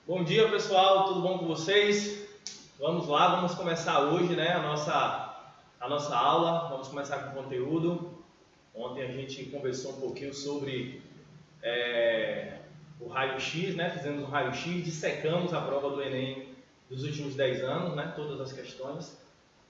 Bom dia, pessoal, tudo bom com vocês? Vamos lá, vamos começar hoje, né, a nossa aula. Vamos começar com o conteúdo. Ontem a gente conversou um pouquinho sobre o raio-x, né? Fizemos um raio-x, dissecamos a prova do Enem dos últimos 10 anos, né? Todas as questões.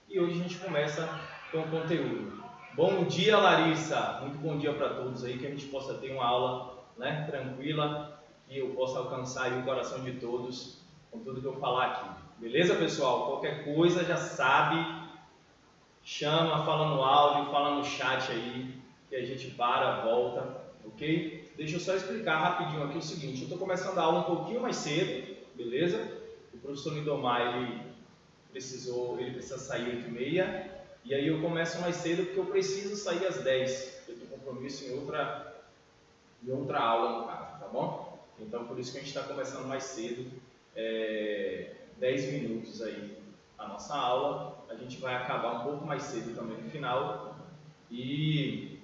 E hoje a gente começa com o conteúdo. Bom dia, Larissa! Muito bom dia para todos aí, que a gente possa ter uma aula, né, tranquila, que eu possa alcançar aí o coração de todos com tudo que eu falar aqui. Beleza, pessoal? Qualquer coisa já sabe, chama, fala no áudio, fala no chat aí, que a gente volta, ok? Deixa eu só explicar rapidinho aqui o seguinte: eu estou começando a aula um pouquinho mais cedo, beleza? O professor Lindomar, ele precisa sair 8h30, e aí eu começo mais cedo porque eu preciso sair às 10. Eu tenho compromisso em outra aula, no caso, tá bom? Então, por isso que a gente está começando mais cedo, 10 minutos aí a nossa aula. A gente vai acabar um pouco mais cedo também no final e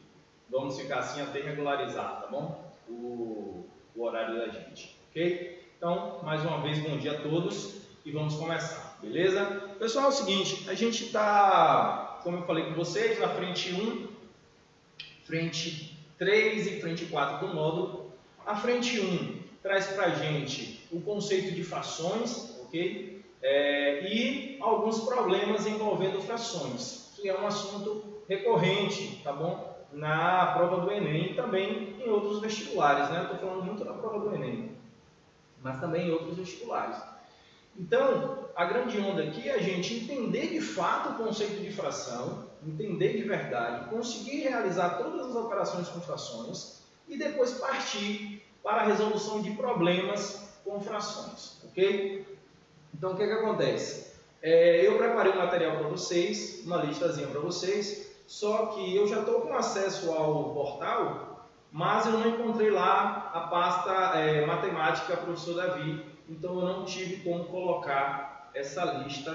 vamos ficar assim até regularizar, tá bom? O horário da gente, ok? Então, mais uma vez, bom dia a todos e vamos começar, beleza? Pessoal, é o seguinte, a gente está, como eu falei com vocês, na frente 1, frente 3 e frente 4 do módulo. A frente 1 traz para a gente o conceito de frações, ok? E alguns problemas envolvendo frações, que é um assunto recorrente, tá bom? Na prova do Enem e também em outros vestibulares, né? Eu estou falando muito da prova do Enem, mas também em outros vestibulares. Então, a grande onda aqui é a gente entender de fato o conceito de fração, entender de verdade, conseguir realizar todas as operações com frações e depois partir para a resolução de problemas com frações, ok? Então, o que acontece? Eu preparei um material para vocês, uma listazinha para vocês, só que eu já estou com acesso ao portal, mas eu não encontrei lá a pasta matemática professor Davi, então eu não tive como colocar essa lista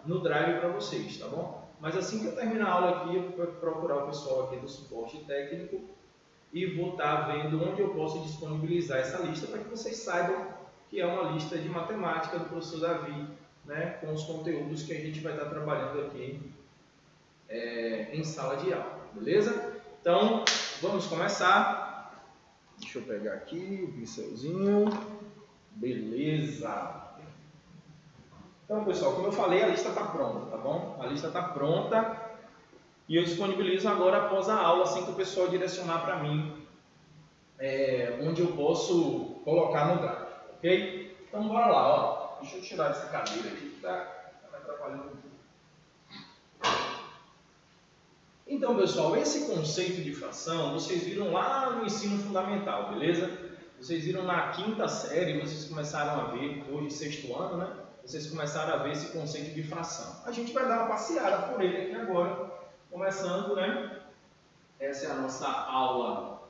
no Drive para vocês, tá bom? Mas assim que eu terminar a aula aqui, eu vou procurar o pessoal aqui do suporte técnico e vou estar vendo onde eu posso disponibilizar essa lista para que vocês saibam que é uma lista de matemática do professor Davi, né, com os conteúdos que a gente vai estar trabalhando aqui em sala de aula, beleza? Então, vamos começar. Deixa eu pegar aqui o pincelzinho. Beleza! Então, pessoal, como eu falei, a lista está pronta, tá bom? A lista está pronta. E eu disponibilizo agora após a aula, assim que o pessoal direcionar para mim onde eu posso colocar no Drive, ok? Então bora lá, ó. Deixa eu tirar essa cadeira aqui que tá me atrapalhando um pouco. Então, pessoal, esse conceito de fração vocês viram lá no ensino fundamental, beleza? Vocês viram na 5ª série, vocês começaram a ver, hoje 6º ano, né? Vocês começaram a ver esse conceito de fração. A gente vai dar uma passeada por ele aqui agora. Começando, né? Essa é a nossa aula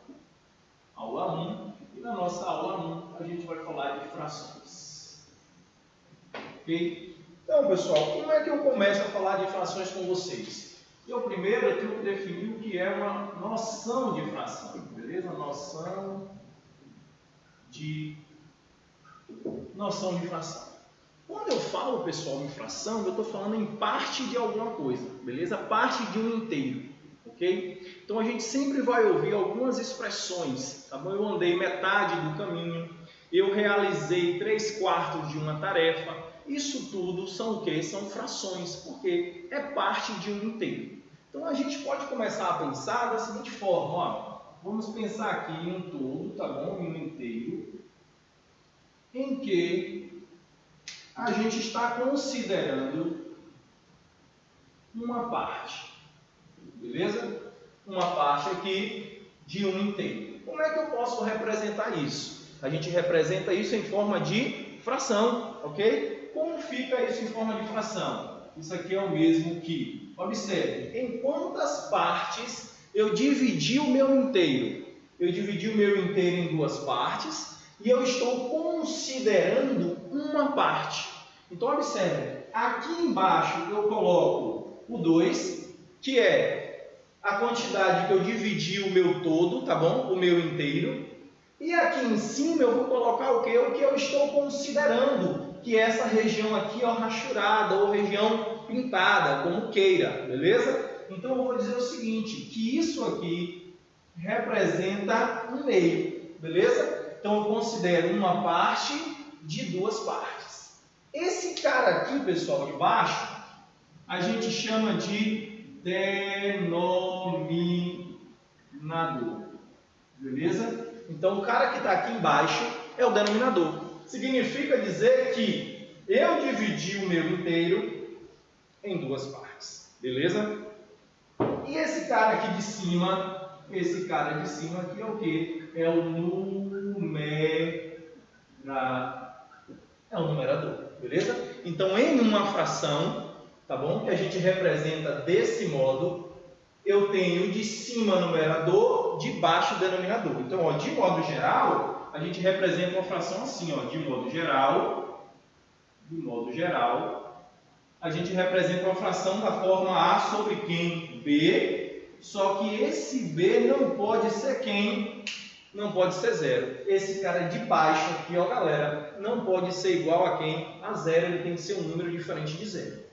1, e na nossa aula 1 a gente vai falar de frações. Ok? Então, pessoal, como é que eu começo a falar de frações com vocês? Primeiro eu tenho que definir o que é uma noção de fração, beleza? Noção de fração. Quando eu falo, pessoal, em fração, eu estou falando em parte de alguma coisa, beleza? Parte de um inteiro, ok? Então, a gente sempre vai ouvir algumas expressões, tá bom? Eu andei metade do caminho, eu realizei 3/4 de uma tarefa. Isso tudo são o quê? São frações, porque é parte de um inteiro. Então, a gente pode começar a pensar da seguinte forma, ó. Vamos pensar aqui em um todo, tá bom? Em um inteiro, em que a gente está considerando uma parte, beleza? Uma parte aqui de um inteiro. Como é que eu posso representar isso? A gente representa isso em forma de fração, ok? Como fica isso em forma de fração? Isso aqui é o mesmo que, observe, em quantas partes eu dividi o meu inteiro. Eu dividi o meu inteiro em duas partes e eu estou considerando uma parte. Então, observe, aqui embaixo eu coloco o 2, que é a quantidade que eu dividi o meu todo, tá bom? O meu inteiro. E aqui em cima eu vou colocar o quê? O que eu estou considerando, que é essa região aqui, ó, rachurada ou região pintada, como queira, beleza? Então eu vou dizer o seguinte, que isso aqui representa um meio, beleza? Então eu considero uma parte de duas partes. Esse cara aqui, pessoal, de baixo, a gente chama de denominador, beleza? Então o cara que está aqui embaixo é o denominador. Significa dizer que eu dividi o meu inteiro em duas partes, beleza? E esse cara aqui de cima, aqui é o que? É o numerador, beleza? Então, em uma fração, tá bom? Que a gente representa desse modo, eu tenho de cima numerador, de baixo denominador. Então, ó, de modo geral, a gente representa uma fração assim, ó, de modo geral, a gente representa uma fração da forma A sobre quem? B, só que esse B não pode ser quem? Não pode ser zero. Esse cara de baixo aqui, ó, galera, não pode ser igual a quem? A zero, ele tem que ser um número diferente de zero.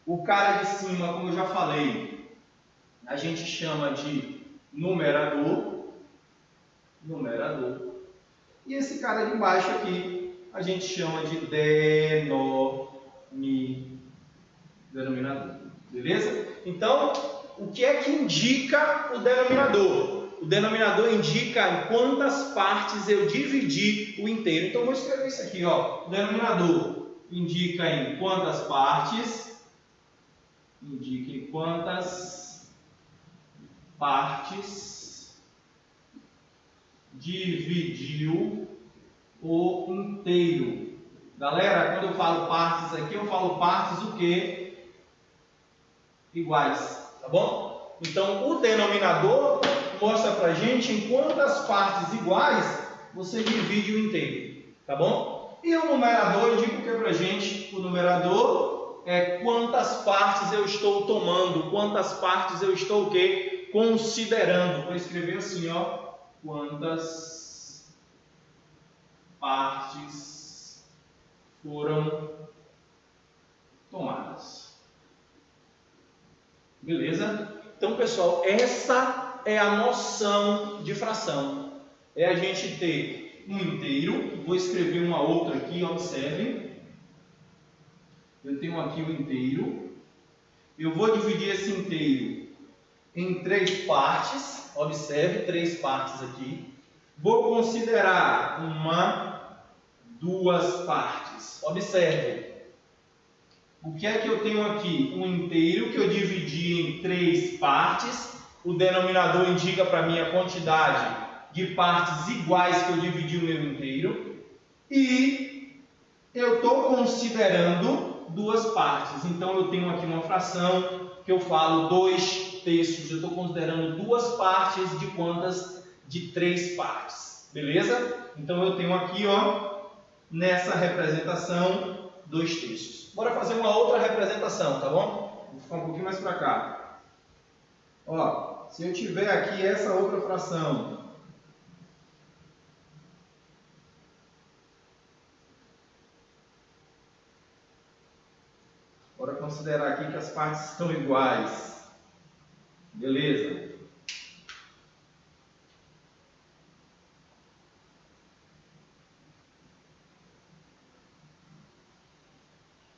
O cara de cima, como eu já falei, a gente chama de numerador. E esse cara de baixo aqui, a gente chama de denominador. Beleza? Então, o que é que indica o denominador? O denominador indica em quantas partes eu dividi o inteiro. Então, eu vou escrever isso aqui, ó. O denominador indica em quantas partes. Dividiu o inteiro. Galera, quando eu falo partes aqui, eu falo partes o quê? Iguais, tá bom? Então, o denominador mostra pra gente em quantas partes iguais você divide o inteiro, tá bom? E o numerador indica o que pra gente? O numerador é quantas partes eu estou tomando, quantas partes eu estou o quê? Considerando. Vou escrever assim, ó. Quantas partes foram tomadas. Beleza? Então, pessoal, essa é a noção de fração. É a gente ter um inteiro. Vou escrever uma outra aqui, observem. Eu tenho aqui o inteiro. Eu vou dividir esse inteiro em três partes. Observe, três partes aqui. Vou considerar duas partes. Observe. O que é que eu tenho aqui? Um inteiro que eu dividi em três partes. O denominador indica para mim a quantidade de partes iguais que eu dividi o meu inteiro. E eu estou considerando duas partes. Então, eu tenho aqui uma fração que eu falo 2/3. Eu estou considerando duas partes de quantas? De três partes. Beleza? Então, eu tenho aqui, ó, nessa representação, 2/3. Bora fazer uma outra representação, tá bom? Vou ficar um pouquinho mais para cá. Ó, se eu tiver aqui essa outra fração, bora considerar aqui que as partes estão iguais. Beleza?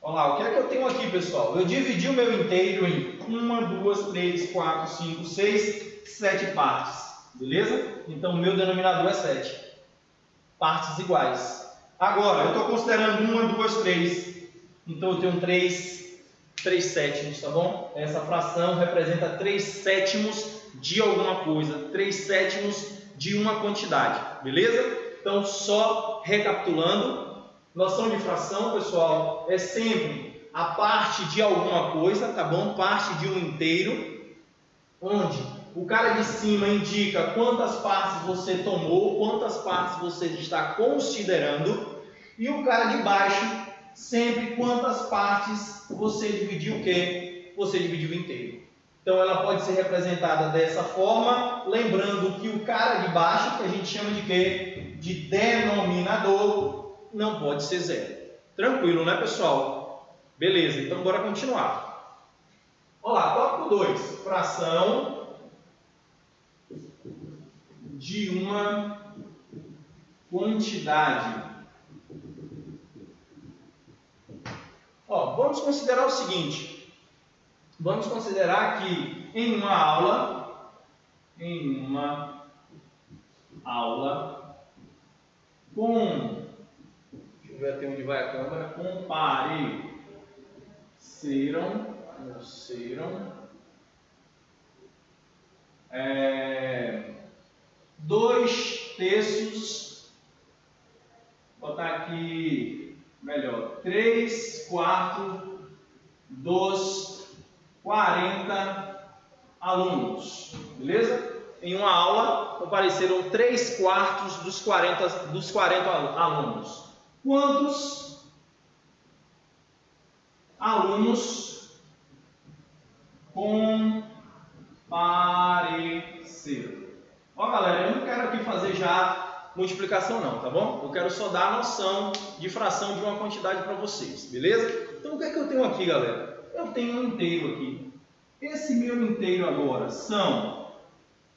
Olha lá, o que é que eu tenho aqui, pessoal? Eu dividi o meu inteiro em 1, 2, 3, 4, 5, 6, 7 partes. Beleza? Então, o meu denominador é 7. Partes iguais. Agora, eu estou considerando 1, 2, 3. Então, eu tenho 3 sétimos, tá bom? Essa fração representa 3 sétimos de alguma coisa. 3 sétimos de uma quantidade. Beleza? Então, só recapitulando. Noção de fração, pessoal, é sempre a parte de alguma coisa, tá bom? Parte de um inteiro onde o cara de cima indica quantas partes você tomou, quantas partes você está considerando, e o cara de baixo sempre quantas partes você dividiu o quê? Você dividiu inteiro. Então ela pode ser representada dessa forma, lembrando que o cara de baixo, que a gente chama de quê? De denominador, não pode ser zero. Tranquilo, né, pessoal? Beleza, então bora continuar. Olha lá, tópico 2. Fração de uma quantidade. Ó, vamos considerar o seguinte. Vamos considerar que em uma aula com, deixa eu ver até onde vai a câmera, compareceram 2/3, vou botar aqui melhor, 3/4 dos 40 alunos, beleza? Em uma aula compareceram 3/4 dos 40 alunos. Quantos alunos compareceram? Ó, galera, eu não quero aqui fazer já multiplicação não, tá bom? Eu quero só dar a noção de fração de uma quantidade para vocês, beleza? Então o que é que eu tenho aqui, galera? Eu tenho um inteiro aqui. Esse meu inteiro agora são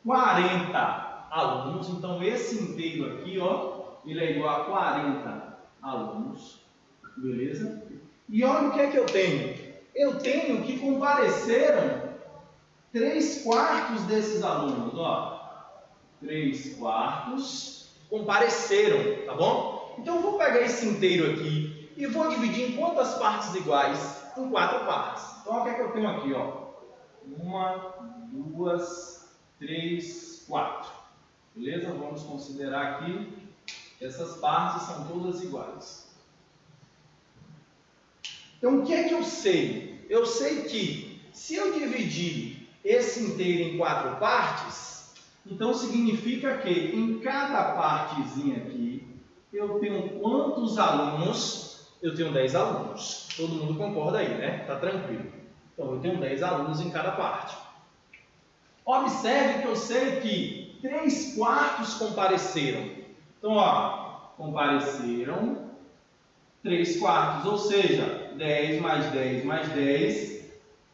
40 alunos, então esse inteiro aqui, ó, ele é igual a 40 alunos, beleza? E olha o que é que eu tenho. Eu tenho que compareceram 3/4 desses alunos, ó. 3/4 compareceram, tá bom? Então eu vou pegar esse inteiro aqui e vou dividir em quantas partes iguais? Em 4 partes. Então o que é que eu tenho aqui, ó? 1, 2, 3, 4. Beleza? Vamos considerar aqui que essas partes são todas iguais. Então, o que é que eu sei? Eu sei que se eu dividir esse inteiro em 4 partes, então significa que em cada partezinha aqui, eu tenho quantos alunos? Eu tenho 10 alunos. Todo mundo concorda aí, né? Tá tranquilo. Então, eu tenho 10 alunos em cada parte. Observe que eu sei que 3/4 compareceram. Então, ó, compareceram 3/4, ou seja, 10 mais 10 mais 10,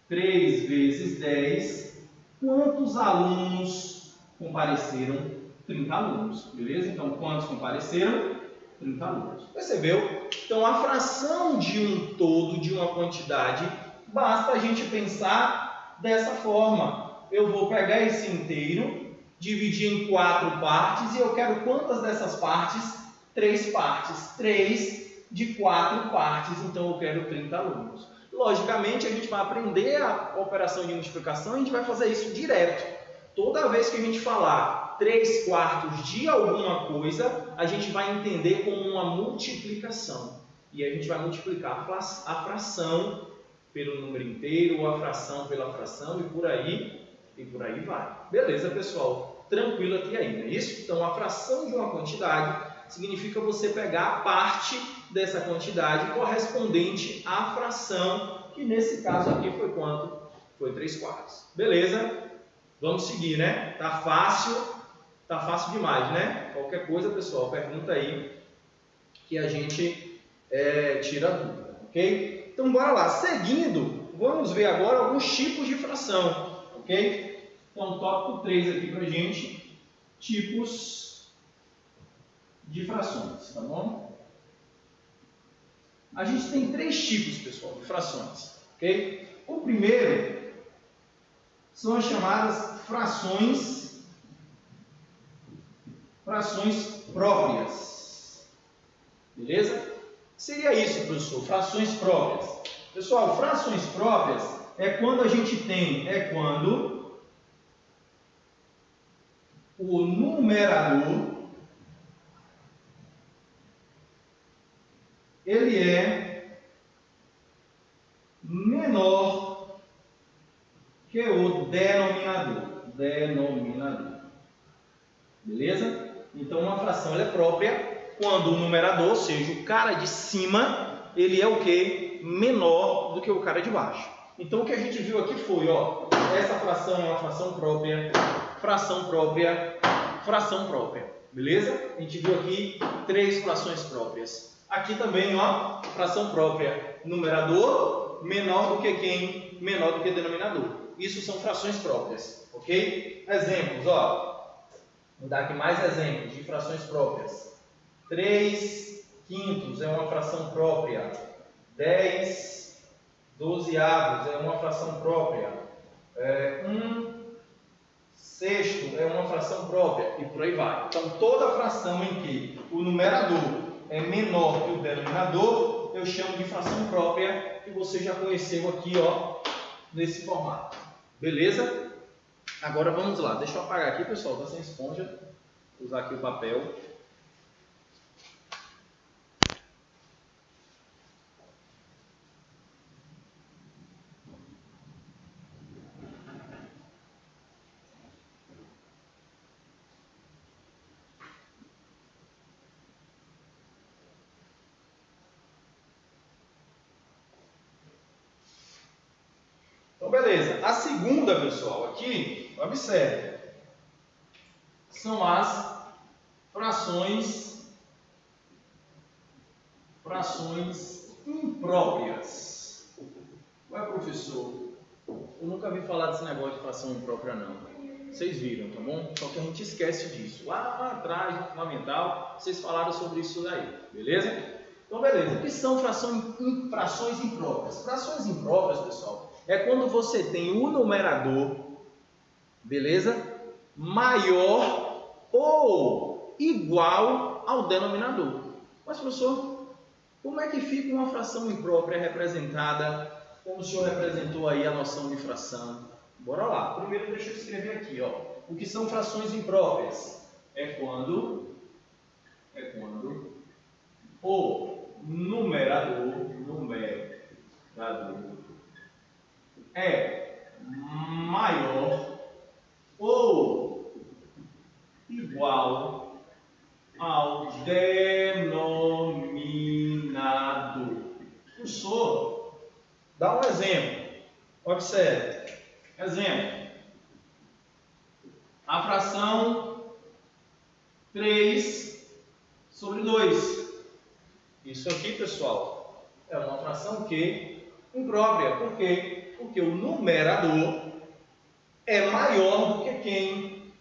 3 vezes 10. Quantos alunos compareceram? 30 alunos, beleza? Então, quantos compareceram? 30 alunos. Percebeu? Então, a fração de um todo, de uma quantidade, basta a gente pensar dessa forma. Eu vou pegar esse inteiro, dividir em 4 partes, e eu quero quantas dessas partes? 3 partes. 3 de 4 partes, então eu quero 30 alunos. Logicamente, a gente vai aprender a operação de multiplicação e a gente vai fazer isso direto. Toda vez que a gente falar 3/4 de alguma coisa, a gente vai entender como uma multiplicação. E a gente vai multiplicar a fração pelo número inteiro, ou a fração pela fração, e por aí vai. Beleza, pessoal? Tranquilo até aí, não é isso? Então, a fração de uma quantidade significa você pegar a parte dessa quantidade correspondente à fração, que nesse caso aqui foi quanto? Foi 3/4. Beleza? Vamos seguir, né? Tá fácil demais, né? Qualquer coisa, pessoal, pergunta aí que a gente tira a dúvida, ok? Então, bora lá. Seguindo, vamos ver agora alguns tipos de fração, ok? Então, tópico 3 aqui pra gente, tipos de frações, tá bom? A gente tem 3 tipos, pessoal, de frações, ok? O primeiro são as chamadas frações próprias, beleza? Seria isso, professor, frações próprias. Pessoal, frações próprias é quando a gente tem, quando o numerador ele é menor que o denominador. Beleza? Então, uma fração ela é própria quando o numerador, ou seja, o cara de cima, ele é o quê? Menor do que o cara de baixo. Então, o que a gente viu aqui foi, ó, essa fração é uma fração própria, fração própria, fração própria. Beleza? A gente viu aqui 3 frações próprias. Aqui também, ó, fração própria, numerador menor do que quem? Menor do que denominador. Isso são frações próprias, ok? Exemplos, ó. Vou dar aqui mais exemplos de frações próprias. 3/5 é uma fração própria. 10/12 é uma fração própria. 1/6 é uma fração própria. E por aí vai. Então, toda fração em que o numerador é menor que o denominador, eu chamo de fração própria, que você já conheceu aqui, ó, nesse formato. Beleza? Agora vamos lá. Deixa eu apagar aqui, pessoal. Tá sem esponja. Vou usar aqui o papel. Então, beleza. A segunda, pessoal, aqui, observe, são as frações impróprias. Ué, professor, eu nunca vi falar desse negócio de fração imprópria, não. Vocês viram, tá bom? Só que a gente esquece disso. Lá atrás, no fundamental, vocês falaram sobre isso daí, beleza? Então, beleza. O que são frações impróprias? Frações impróprias, pessoal, é quando você tem o numerador, beleza? Maior ou igual ao denominador. Mas, professor, como é que fica uma fração imprópria representada, como o senhor representou aí a noção de fração? Bora lá. Primeiro, deixa eu escrever aqui, ó. O que são frações impróprias? É quando o numerador é maior ou igual ao denominador. Professor, dá um exemplo. Observe. Exemplo. A fração 3/2. Isso aqui, pessoal, é uma fração que imprópria. Por quê? Porque o numerador é maior do que quem?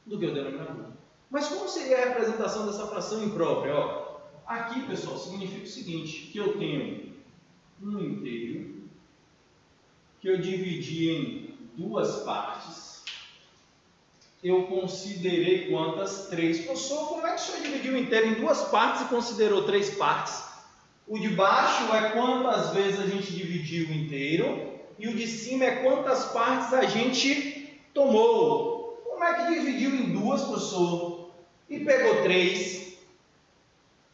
Do que o denominador. Mas como seria a representação dessa fração imprópria? Ó, aqui, pessoal, significa o seguinte, que eu tenho um inteiro que eu dividi em 2 partes. Eu considerei quantas? 3. Professor, como é que o senhor dividiu o inteiro em 2 partes e considerou 3 partes? O de baixo é quantas vezes a gente dividiu o inteiro e o de cima é quantas partes a gente tomou. Como é que dividiu em 2, professor? E pegou 3?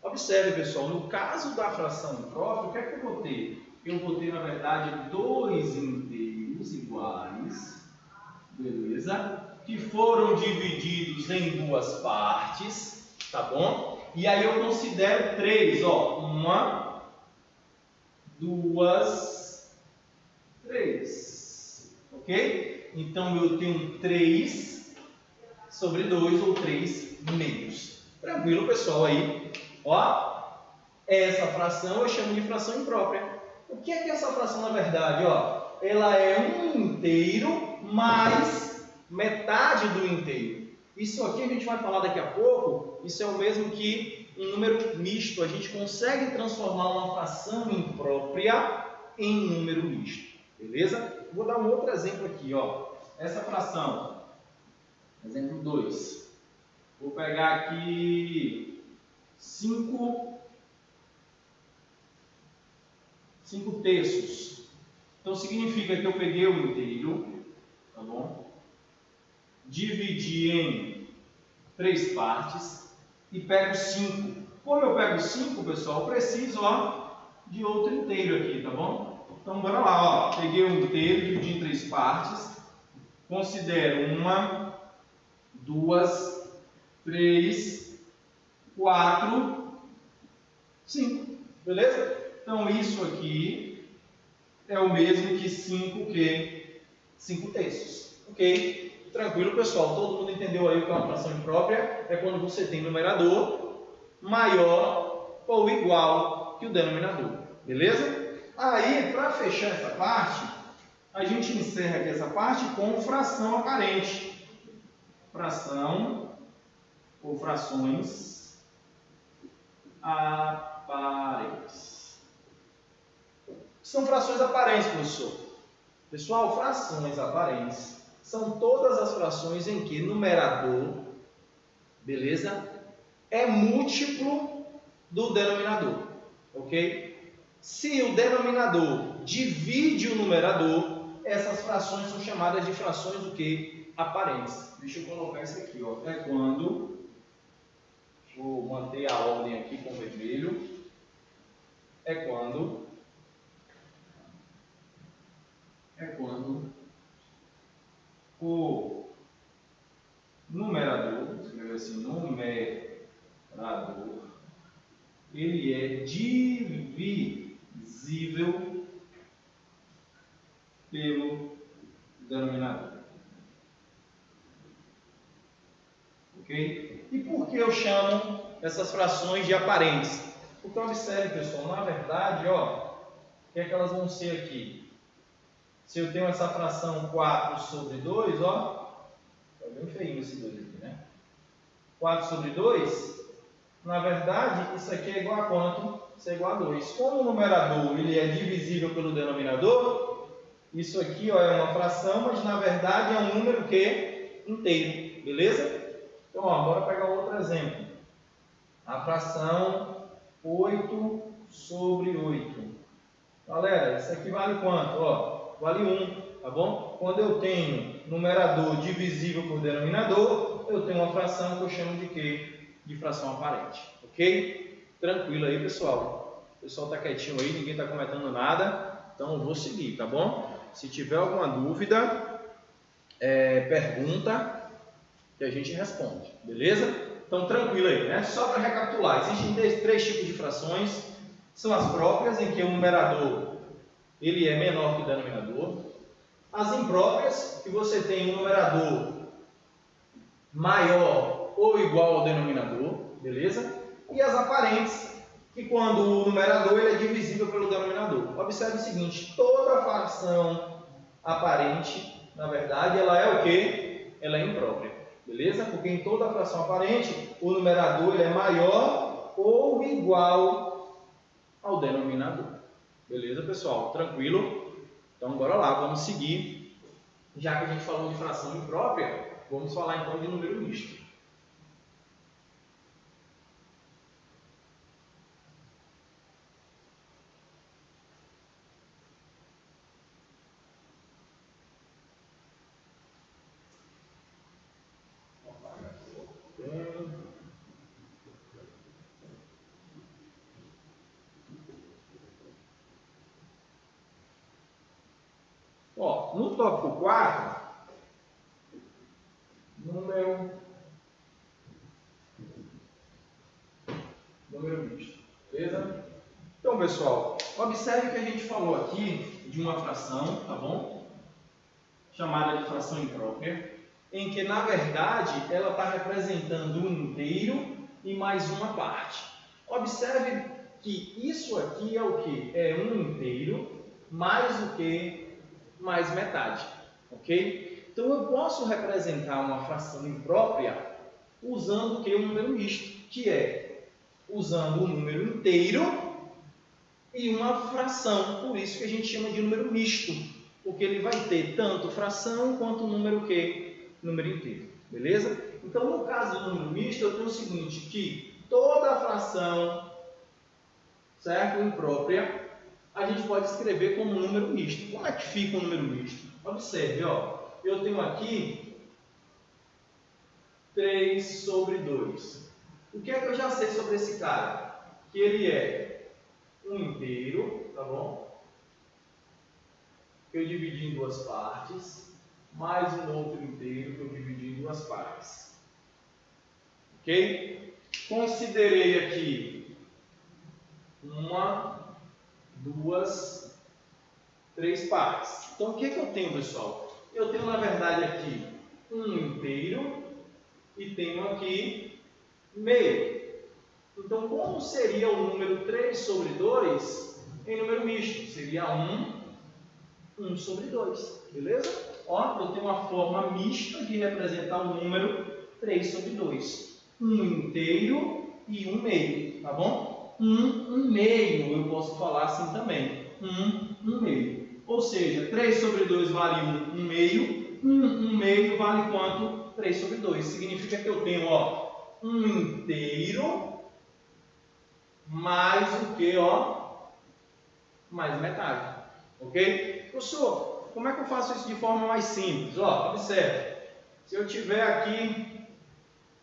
Observe, pessoal, no caso da fração imprópria, o que é que eu vou ter? Eu vou ter, na verdade, 2 inteiros iguais, beleza? Que foram divididos em 2 partes, tá bom? E aí eu considero 3, ó, 1, 2, 3, ok? Então eu tenho 3/2 ou 3 meios. Tranquilo, pessoal, aí, ó, essa fração eu chamo de fração imprópria. O que é essa fração na verdade, ó? Ela é um inteiro mais metade do inteiro. Isso aqui a gente vai falar daqui a pouco, isso é o mesmo que um número misto. A gente consegue transformar uma fração imprópria em número misto, beleza? Vou dar um outro exemplo aqui, ó. Essa fração, exemplo 2. Vou pegar aqui 5 terços. Então significa que eu peguei o inteiro, tá bom? Dividi em 3 partes e pego 5. Como eu pego 5, pessoal, eu preciso, ó, de outro inteiro aqui, tá bom? Então, bora lá, ó. Peguei um inteiro, dividi em 3 partes considero 1, 2, 3, 4, 5. Beleza? Então, isso aqui é o mesmo que 5 terços. Ok? Tranquilo, pessoal? Todo mundo entendeu aí o que é uma fração imprópria? É quando você tem numerador maior ou igual que o denominador. Beleza? Aí, para fechar essa parte, a gente encerra aqui essa parte com fração aparente. Fração ou frações aparentes. São frações aparentes, professor. Pessoal, frações aparentes são todas as frações em que numerador, beleza, é múltiplo do denominador, ok? Se o denominador divide o numerador, essas frações são chamadas de frações do que? Aparentes. Deixa eu colocar isso aqui, ó. É quando, vou manter a ordem aqui com vermelho, é quando o numerador, vou escrever assim, numerador, ele é divisível pelo denominador. Ok? E por que eu chamo essas frações de aparentes? Porque observe, pessoal, na verdade, ó, o que é que elas vão ser aqui? Se eu tenho essa fração 4 sobre 2, ó, tá bem feio esse 2 aqui, né? 4 sobre 2, na verdade, isso aqui é igual a quanto? Isso é igual a 2. Como o numerador ele é divisível pelo denominador, isso aqui ó, é uma fração, mas na verdade é um número que? Inteiro, beleza? Então, ó, bora pegar outro exemplo. A fração 8 sobre 8. Galera, isso aqui vale quanto? Ó, vale 1, tá bom? Quando eu tenho numerador divisível por denominador, eu tenho uma fração que eu chamo de quê? De fração aparente, ok? Tranquilo aí, pessoal. O pessoal está quietinho aí, ninguém está comentando nada, então eu vou seguir, tá bom? Se tiver alguma dúvida, pergunta que a gente responde, beleza? Então tranquilo aí, né? Só para recapitular, existem três tipos de frações. São as próprias, em que o numerador ele é menor que o denominador. As impróprias, que você tem um numerador maior ou igual ao denominador, beleza? E as aparentes, que quando o numerador ele é divisível pelo denominador. Observe o seguinte, toda fração aparente, na verdade, ela é o quê? Ela é imprópria, beleza? Porque em toda fração aparente, o numerador ele é maior ou igual ao denominador. Beleza, pessoal? Tranquilo? Então, bora lá, vamos seguir. Já que a gente falou de fração imprópria, vamos falar então de número misto. Ó, no tópico 4, número misto, beleza? Então, pessoal, observe que a gente falou aqui de uma fração, tá bom? Chamada de fração imprópria, em que, na verdade, ela está representando um inteiro e mais uma parte. Observe que isso aqui é o que? É um inteiro mais o que? Mais metade, ok? Então eu posso representar uma fração imprópria usando o que? Um número misto, que é usando um número inteiro e uma fração, por isso que a gente chama de número misto, porque ele vai ter tanto fração quanto número que? Número inteiro, beleza? Então no caso do número misto eu tenho o seguinte, que toda fração, certo? Imprópria, a gente pode escrever como número misto. Como é que fica o número misto? Observe, ó, eu tenho aqui 3 sobre 2. O que é que eu já sei sobre esse cara? Que ele é um inteiro, tá bom? Que eu dividi em duas partes, mais um outro inteiro que eu dividi em duas partes. Ok? Considerei aqui 1, 2, 3 partes. Então, o que eu tenho, pessoal? Eu tenho, na verdade, aqui um inteiro e tenho aqui meio. Então, como seria o número 3 sobre 2 em número misto? Seria 1 sobre 2, beleza? Ó, eu tenho uma forma mista de representar o número 3 sobre 2. Um inteiro e um meio, tá bom? Um meio, eu posso falar assim também. Um meio. Ou seja, 3 sobre 2 vale 1 meio. Um meio vale quanto? 3 sobre 2. Significa que eu tenho, ó, um inteiro mais o que, ó? Mais metade. Ok? Professor, como é que eu faço isso de forma mais simples? Ó, observe. Se eu tiver aqui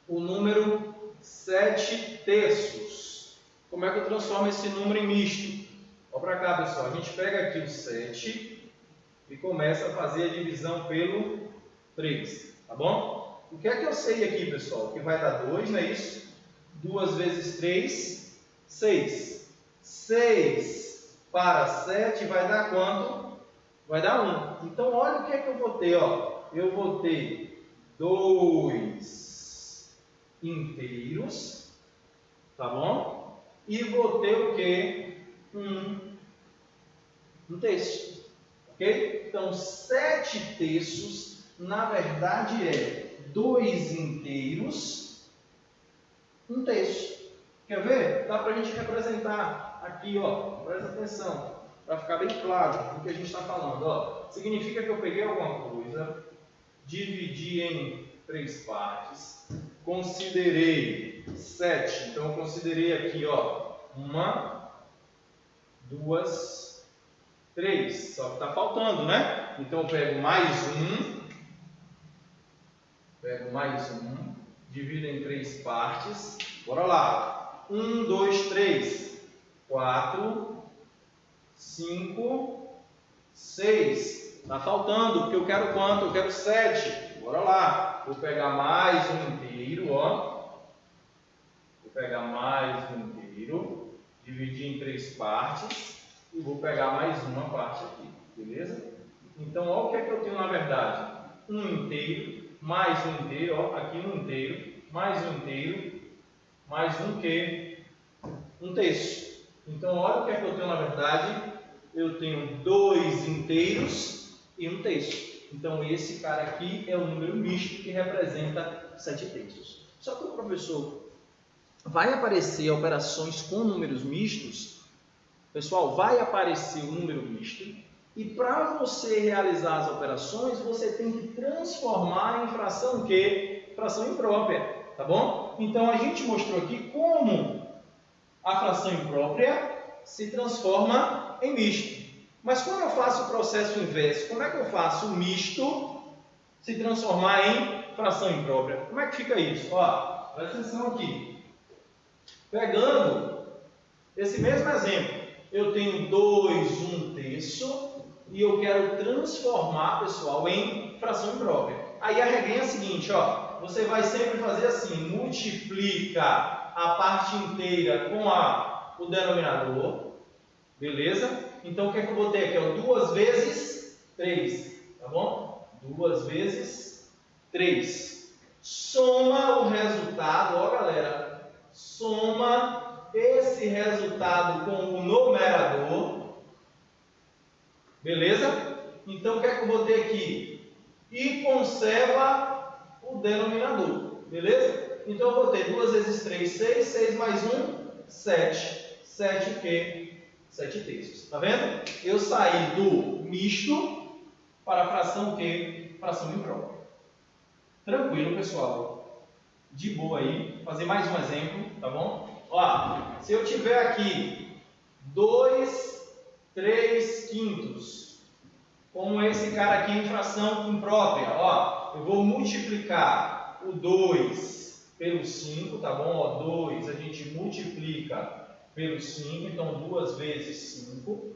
o número 7 terços, como é que eu transformo esse número em misto? Olha para cá, pessoal. A gente pega aqui o 7 e começa a fazer a divisão pelo 3. Tá bom? O que é que eu sei aqui, pessoal? Que vai dar 2, não é isso? 2 vezes 3, 6. 6 para 7 vai dar quanto? Vai dar 1. Então, olha o que é que eu vou ter. Ó. Eu vou ter 2 inteiros, tá bom? E vou ter o que? Um terço. Ok? Então, 7 terços, na verdade, é 2 inteiros, 1 terço. Quer ver? Dá para a gente representar aqui, ó. Presta atenção, para ficar bem claro o que a gente está falando. Ó. Significa que eu peguei alguma coisa, dividi em 3 partes, considerei 7. Então, eu considerei aqui, ó, 1, 2, 3. Só que está faltando, né? Então, eu pego mais um, divido em 3 partes. Bora lá. 1, 2, 3, 4, 5, 6. Está faltando, porque eu quero quanto? Eu quero 7. Bora lá. Vou pegar mais um inteiro, ó. Vou pegar mais um inteiro, dividir em 3 partes e vou pegar mais uma parte aqui, beleza? Então, olha o que é que eu tenho na verdade. Um inteiro, mais um inteiro, ó, aqui um inteiro, mais um inteiro, mais um que? Um terço. Então, olha o que é que eu tenho na verdade. Eu tenho 2 inteiros e 1 terço. Então, esse cara aqui é o número misto que representa 7 terços. Só que o professor vai aparecer operações com números mistos. Pessoal, vai aparecer o número misto. E para você realizar as operações, você tem que transformar em fração o quê? Fração imprópria. Tá bom? Então, a gente mostrou aqui como a fração imprópria se transforma em misto. Mas como eu faço o processo inverso? Como é que eu faço o misto se transformar em fração imprópria? Como é que fica isso? Ó, presta atenção aqui. Pegando esse mesmo exemplo, eu tenho 2, 1 terço e eu quero transformar, pessoal, em fração imprópria. Aí a regra é a seguinte, ó. Você vai sempre fazer assim, multiplica a parte inteira com o denominador, beleza? Então, o que é que eu vou ter aqui? 2 vezes 3, tá bom? 2 vezes 3. Soma o resultado, ó galera, soma esse resultado com o numerador, beleza? Então, o que é que eu vou ter aqui? E conserva o denominador, beleza? Então, eu vou ter 2 vezes 3, 6, 6 mais 1, 7. 7 o quê? 7 terços. Tá vendo? Eu saí do misto para a fração o quê? Fração imprópria. Tranquilo, pessoal? De boa aí. Fazer mais um exemplo, tá bom? Ó, se eu tiver aqui 2, 3 quintos, como esse cara aqui em fração imprópria, ó, eu vou multiplicar o 2 pelo 5, tá bom? Ó, 2 a gente multiplica pelo 5, então 2 vezes 5.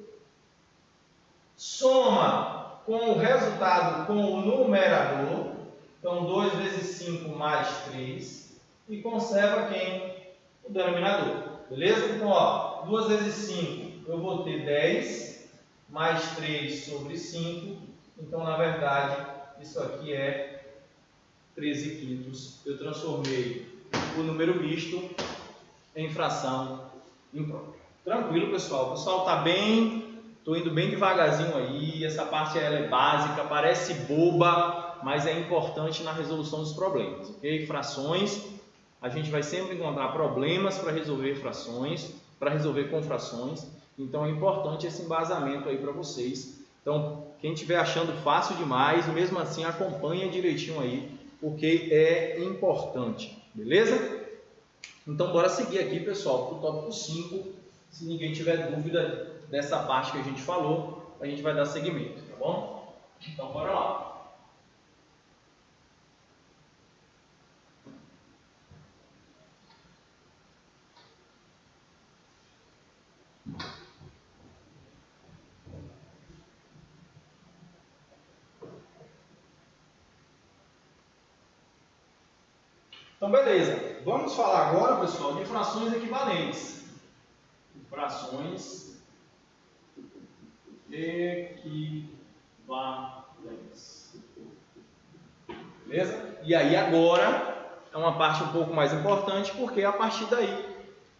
Soma com o resultado com o numerador. Então, 2 vezes 5 mais 3. E conserva quem? O denominador. Beleza? Então, ó, 2 vezes 5 eu vou ter 10 mais 3 sobre 5. Então, na verdade, isso aqui é 13 quintos. Eu transformei o número misto em fração imprópria. Tranquilo, pessoal? O pessoal está bem, estou indo bem devagarzinho aí. Essa parte ela é básica, parece boba, mas é importante na resolução dos problemas, ok? Frações, a gente vai sempre encontrar problemas para resolver frações, para resolver com frações. Então é importante esse embasamento aí para vocês. Então, quem estiver achando fácil demais, mesmo assim acompanha direitinho aí, porque é importante, beleza? Então, bora seguir aqui, pessoal, para o tópico 5. Se ninguém tiver dúvida dessa parte que a gente falou, a gente vai dar seguimento, tá bom? Então, bora lá. Então, beleza. Vamos falar agora, pessoal, de frações equivalentes. Frações equivalentes. Beleza? E aí agora é uma parte um pouco mais importante, porque é a partir daí,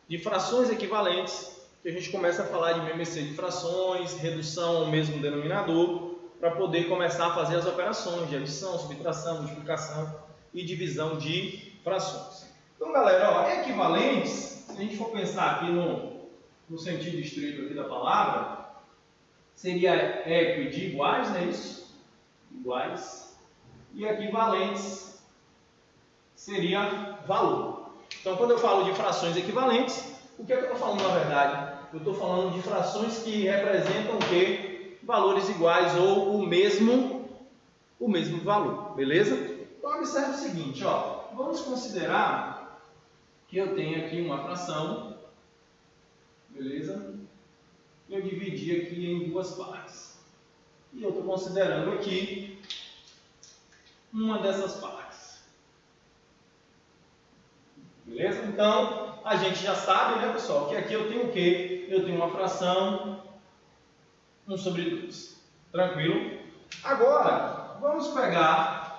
de frações equivalentes, que a gente começa a falar de MMC de frações, redução ao mesmo denominador, para poder começar a fazer as operações de adição, subtração, multiplicação e divisão de frações. Então, galera, ó, equivalentes, se a gente for pensar aqui no sentido estrito aqui da palavra, seria equi de iguais, não é isso? Iguais. E equivalentes seria valor. Então, quando eu falo de frações equivalentes, o que é que eu estou falando na verdade? Eu estou falando de frações que representam o quê? Valores iguais ou o mesmo valor, beleza? Então, observe o seguinte, ó, vamos considerar que eu tenho aqui uma fração, beleza? Eu dividi aqui em duas partes. E eu estou considerando aqui uma dessas partes. Beleza? Então, a gente já sabe, né, pessoal, que aqui eu tenho o quê? Eu tenho uma fração 1 sobre 2. Tranquilo? Agora, vamos pegar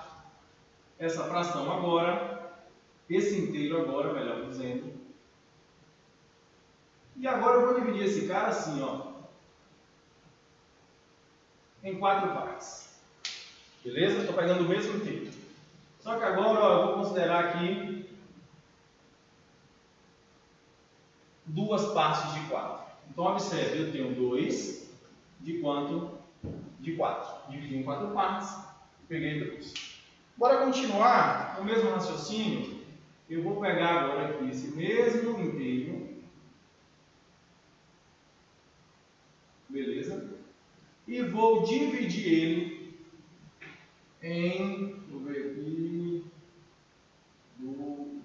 essa fração agora, esse inteiro agora, melhor dizendo. E agora eu vou dividir esse cara assim, ó, em 4 partes. Beleza? Estou pegando o mesmo inteiro. Só que agora, ó, eu vou considerar aqui duas partes de 4. Então, observe, eu tenho 2 de quanto? De 4. Dividi em 4 partes, peguei 2. Bora continuar o mesmo raciocínio. Eu vou pegar agora aqui esse mesmo inteiro. Beleza? E vou dividir ele em, deixa eu ver aqui, 1,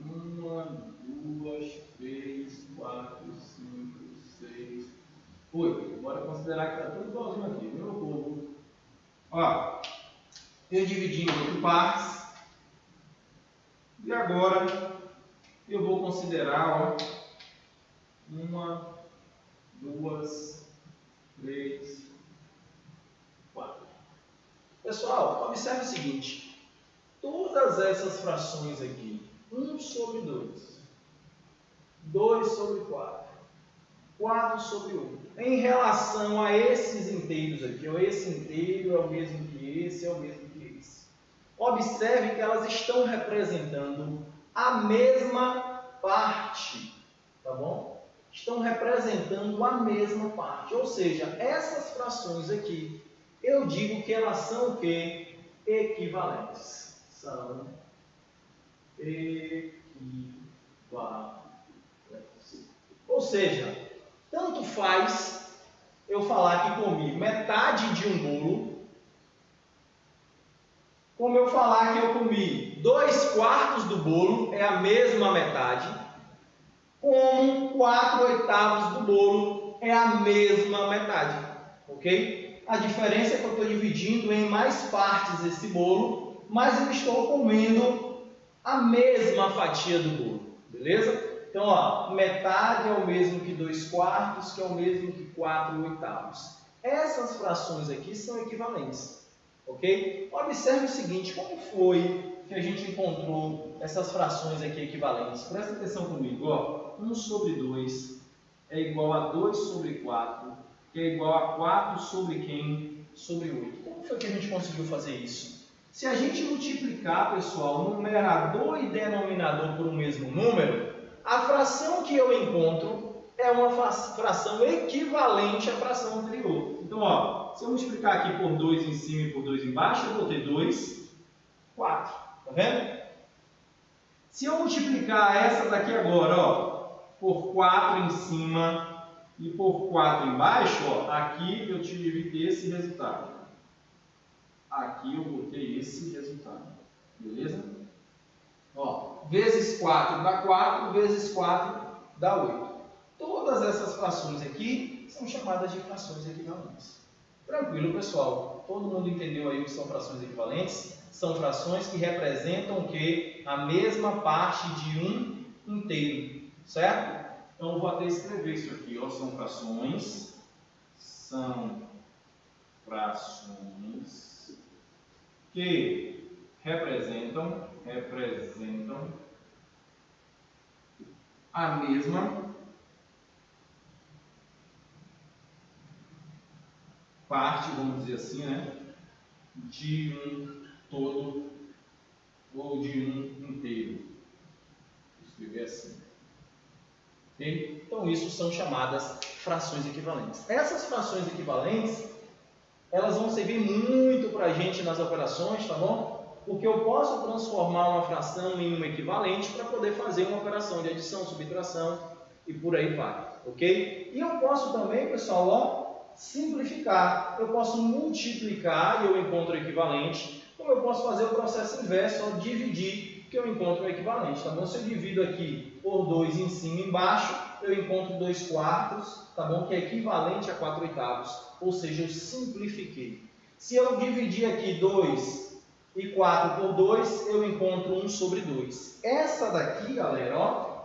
2, 3, 4, 5, 6, 8. Bora considerar que está tudo igualzinho aqui, meu povo. Ó, eu dividi em 8 partes. E agora eu vou considerar, ó, 1, 2, 3, 4. Pessoal, observe o seguinte. Todas essas frações aqui, 1 sobre 2, 2 sobre 4, 4 sobre 8, em relação a esses inteiros aqui, ó, esse inteiro é o mesmo que esse, é o mesmo que esse. Observe que elas estão representando a mesma parte, tá bom? Estão representando a mesma parte, ou seja, essas frações aqui, eu digo que elas são o quê? Equivalentes. São equivalentes. Ou seja, tanto faz eu falar que comi metade de um bolo, como eu falar que eu comi 2/4 do bolo, é a mesma metade, como 4/8 do bolo é a mesma metade, ok? A diferença é que eu estou dividindo em mais partes esse bolo, mas eu estou comendo a mesma fatia do bolo, beleza? Então, ó, metade é o mesmo que 2/4, que é o mesmo que 4/8. Essas frações aqui são equivalentes, ok? Observe o seguinte, como foi que a gente encontrou essas frações aqui equivalentes? Presta atenção comigo, ó. 1/2 é igual a 2/4, que é igual a 4 sobre quem? Sobre 8. Como foi que a gente conseguiu fazer isso? Se a gente multiplicar, pessoal, numerador e denominador por um mesmo número, a fração que eu encontro é uma fração equivalente à fração anterior. Então, ó, se eu multiplicar aqui por 2 em cima e por 2 embaixo, eu vou ter 2, 4. Tá vendo? Se eu multiplicar essa daqui agora, ó, por 4 em cima e por 4 embaixo, ó, aqui eu tive que ter esse resultado. Aqui eu vou ter esse resultado. Beleza? Ó, vezes 4 dá 4, vezes 4 dá 8. Todas essas frações aqui são chamadas de frações equivalentes. Tranquilo, pessoal? Todo mundo entendeu aí o que são frações equivalentes? São frações que representam o quê? A mesma parte de um inteiro, certo? Então, eu vou até escrever isso aqui, ó. São frações que representam a mesma parte, vamos dizer assim, né, de um todo ou de um inteiro. Vou escrever assim. Okay? Então, isso são chamadas frações equivalentes. Essas frações equivalentes, elas vão servir muito para a gente nas operações, tá bom? Porque eu posso transformar uma fração em uma equivalente para poder fazer uma operação de adição, subtração e por aí vai, ok? E eu posso também, pessoal, ó, simplificar. Eu posso multiplicar e eu encontro o equivalente, como eu posso fazer o processo inverso, ó, dividir, que eu encontro o equivalente, tá bom? Se eu divido aqui por 2 em cima e embaixo, eu encontro 2/4, tá bom? Que é equivalente a 4/8, ou seja, eu simplifiquei. Se eu dividir aqui 2 e 4 por 2, eu encontro 1/2. Essa daqui, galera, ó,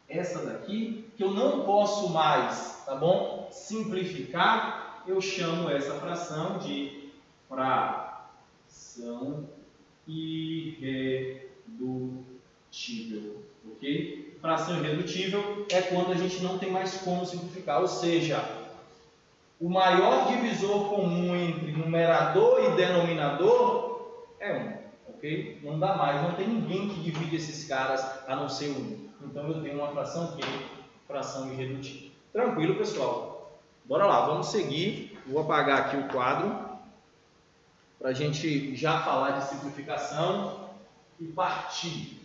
essa daqui, que eu não posso mais, tá bom, simplificar, eu chamo essa fração de fração irredutível, ok? Fração irredutível é quando a gente não tem mais como simplificar, ou seja, o maior divisor comum entre numerador e denominador é 1, ok? Não dá mais, não tem ninguém que divide esses caras a não ser 1. Então eu tenho uma fração que é fração irredutível. Tranquilo, pessoal? Bora lá, vamos seguir. Vou apagar aqui o quadro para a gente já falar de simplificação e partir.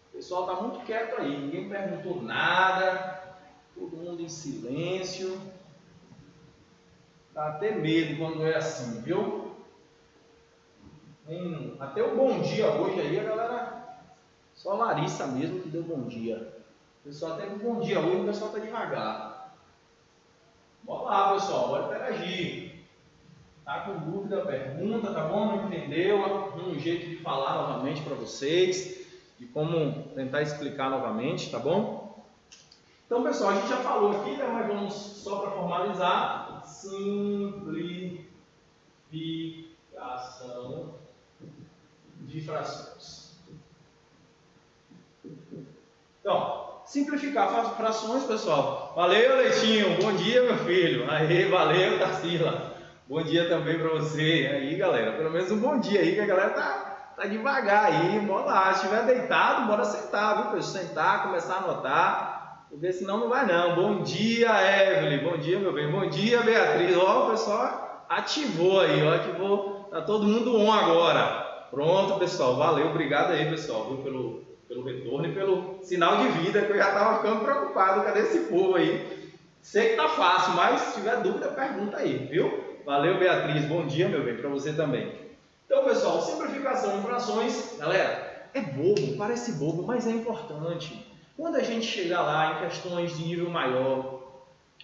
O pessoal está muito quieto aí, ninguém perguntou nada. Todo mundo em silêncio. Dá até medo quando é assim, viu? Até o bom dia hoje aí, a galera. Só a Larissa mesmo que deu bom dia. O pessoal até o bom dia hoje, o pessoal está devagar. Bora lá, pessoal, bora interagir. Tá com dúvida, pergunta, tá bom? Não entendeu? Um jeito de falar novamente para vocês, de como tentar explicar novamente, tá bom? Então, pessoal, a gente já falou aqui, né, mas vamos só para formalizar. Simplificação de frações. Então, simplificar frações, pessoal. Valeu, Leitinho. Bom dia, meu filho. Aí, valeu, Tarsila. Bom dia também para você. Aí, galera, pelo menos um bom dia aí, que a galera tá devagar aí. Bora lá. Se estiver deitado, bora sentar, viu, pessoal? Sentar, começar a anotar. Porque senão não vai não. Bom dia, Evelyn. Bom dia, meu bem. Bom dia, Beatriz. Ó, o pessoal ativou aí, ó. Ativou. Tá todo mundo on agora. Pronto, pessoal. Valeu. Obrigado aí, pessoal, viu, pelo retorno e pelo sinal de vida, que eu já tava ficando preocupado. Cadê esse povo aí? Sei que tá fácil, mas se tiver dúvida, pergunta aí, viu? Valeu, Beatriz. Bom dia, meu bem, para você também. Então, pessoal, simplificação em frações, galera, é bobo, parece bobo, mas é importante. Quando a gente chegar lá em questões de nível maior,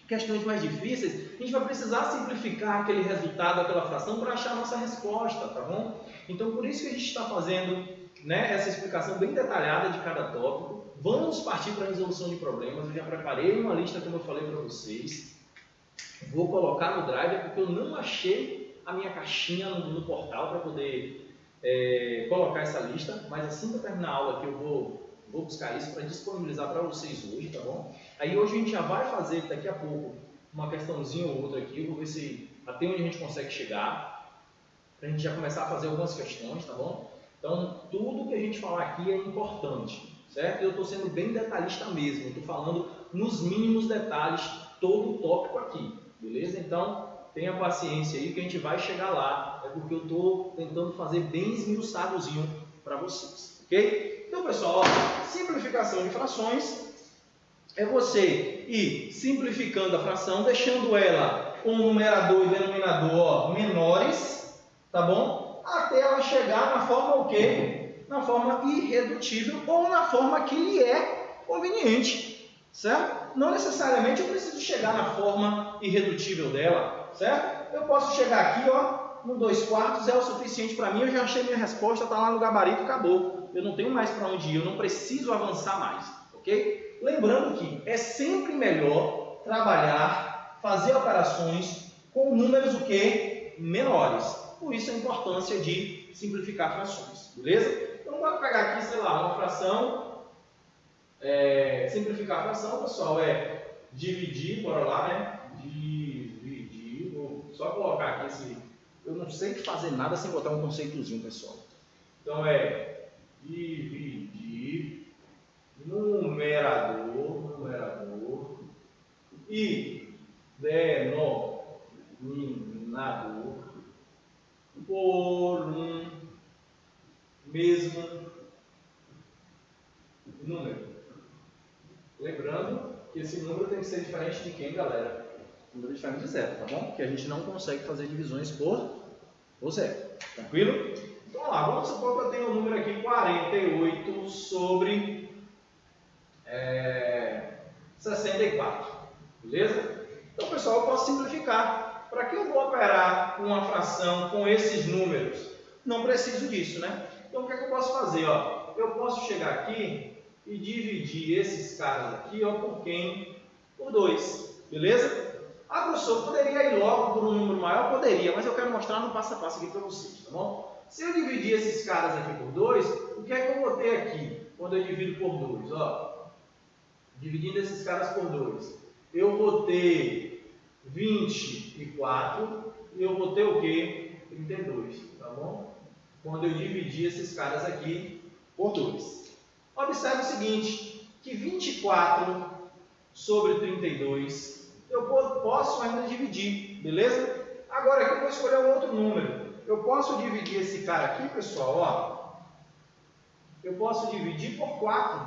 questões mais difíceis, a gente vai precisar simplificar aquele resultado, aquela fração, para achar a nossa resposta, tá bom? Então, por isso que a gente está fazendo, né, essa explicação bem detalhada de cada tópico. Vamos partir para a resolução de problemas. Eu já preparei uma lista, como eu falei para vocês. Vou colocar no Drive, porque eu não achei a minha caixinha no portal para poder colocar essa lista, mas assim que eu terminar a aula aqui, eu vou buscar isso para disponibilizar para vocês hoje, tá bom? Aí hoje a gente já vai fazer daqui a pouco uma questãozinha ou outra aqui, eu vou ver se até onde a gente consegue chegar, para a gente já começar a fazer algumas questões, tá bom? Então, tudo que a gente falar aqui é importante, certo? Eu estou sendo bem detalhista mesmo, estou falando nos mínimos detalhes todo o tópico aqui, beleza? Então, tenha paciência aí que a gente vai chegar lá, é porque eu estou tentando fazer bem esmiuçadozinho para vocês, ok? Então, pessoal, ó, simplificação de frações é você ir simplificando a fração, deixando ela com o numerador e denominador menores, tá bom? Até ela chegar na forma o quê? Na forma irredutível ou na forma que lhe é conveniente, certo? Não necessariamente eu preciso chegar na forma irredutível dela, certo? Eu posso chegar aqui, ó, no 2/4 é o suficiente para mim, eu já achei minha resposta, está lá no gabarito, acabou. Eu não tenho mais para onde ir, eu não preciso avançar mais, ok? Lembrando que é sempre melhor trabalhar, fazer operações com números o quê? Menores. Por isso a importância de simplificar frações, beleza? Então, bora pegar aqui, sei lá, uma fração, simplificar a fração, pessoal, é dividir, bora lá, né? Dividir, vou só colocar aqui esse... Eu não sei fazer nada sem botar um conceitozinho, pessoal. Então, dividir numerador e denominador por um mesmo número. Lembrando que esse número tem que ser diferente de quem, galera? Número diferente de zero, tá bom? Porque a gente não consegue fazer divisões por zero. Tranquilo? Então, vamos lá. Vamos supor que eu tenho o número aqui 48 sobre 64. Beleza? Então, pessoal, eu posso simplificar. Para que eu vou operar uma fração com esses números? Não preciso disso, né? Então, o que é que eu posso fazer? Ó, eu posso chegar aqui e dividir esses caras aqui, ó, por quem? Por 2. Beleza? Ah, professor, poderia ir logo por um número maior? Poderia, mas eu quero mostrar no passo a passo aqui para vocês, tá bom? Se eu dividir esses caras aqui por 2, o que é que eu vou ter aqui quando eu divido por 2? Ó, dividindo esses caras por 2, eu vou ter 24 e eu vou ter o quê? 32, tá bom? Quando eu dividir esses caras aqui por 2. Observe o seguinte, que 24 sobre 32 eu posso ainda dividir, beleza? Agora aqui eu vou escolher um outro número. Eu posso dividir esse cara aqui, pessoal, ó. Eu posso dividir por 4,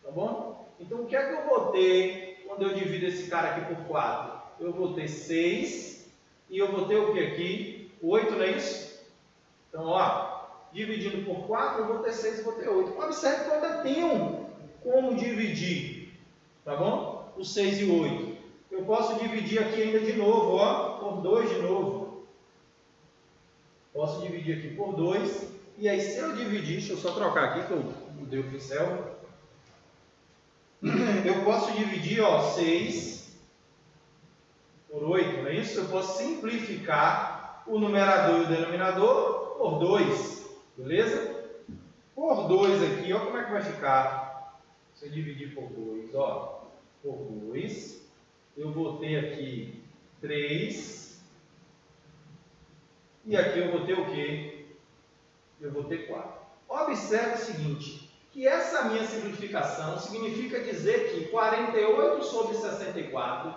tá bom? Então o que é que eu vou ter quando eu divido esse cara aqui por 4? Eu vou ter 6 e eu vou ter o que aqui? 8, não é isso? Então, ó, dividindo por 4, eu vou ter 6 e vou ter 8. Observe que eu ainda tenho como dividir, tá bom? O 6 e o 8. Eu posso dividir aqui ainda de novo, ó, por 2 de novo. Posso dividir aqui por 2. E aí, se eu dividir, deixa eu só trocar aqui, que eu mudei o pincel. Eu posso dividir, ó, 6 por 8, não é isso? Eu posso simplificar o numerador e o denominador por 2, beleza? Por 2 aqui, ó, como é que vai ficar? Se eu dividir por 2, ó, por 2... eu vou ter aqui 3, e aqui eu vou ter o quê? Eu vou ter 4. Observe o seguinte, que essa minha simplificação significa dizer que 48 sobre 64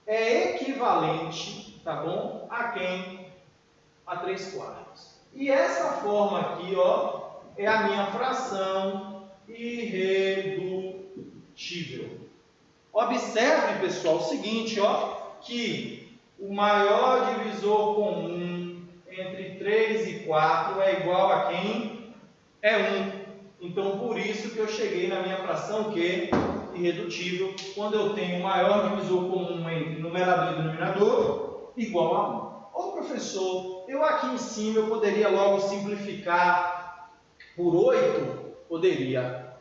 é equivalente, tá bom? A quem? A 3/4. E essa forma aqui, ó, é a minha fração irredutível. Observe, pessoal, o seguinte, ó, que o maior divisor comum entre 3 e 4 é igual a quem? É 1. Então, por isso que eu cheguei na minha fração que irredutível quando eu tenho o maior divisor comum entre numerador e denominador igual a 1. Ô professor, eu aqui em cima eu poderia logo simplificar por 8? Poderia.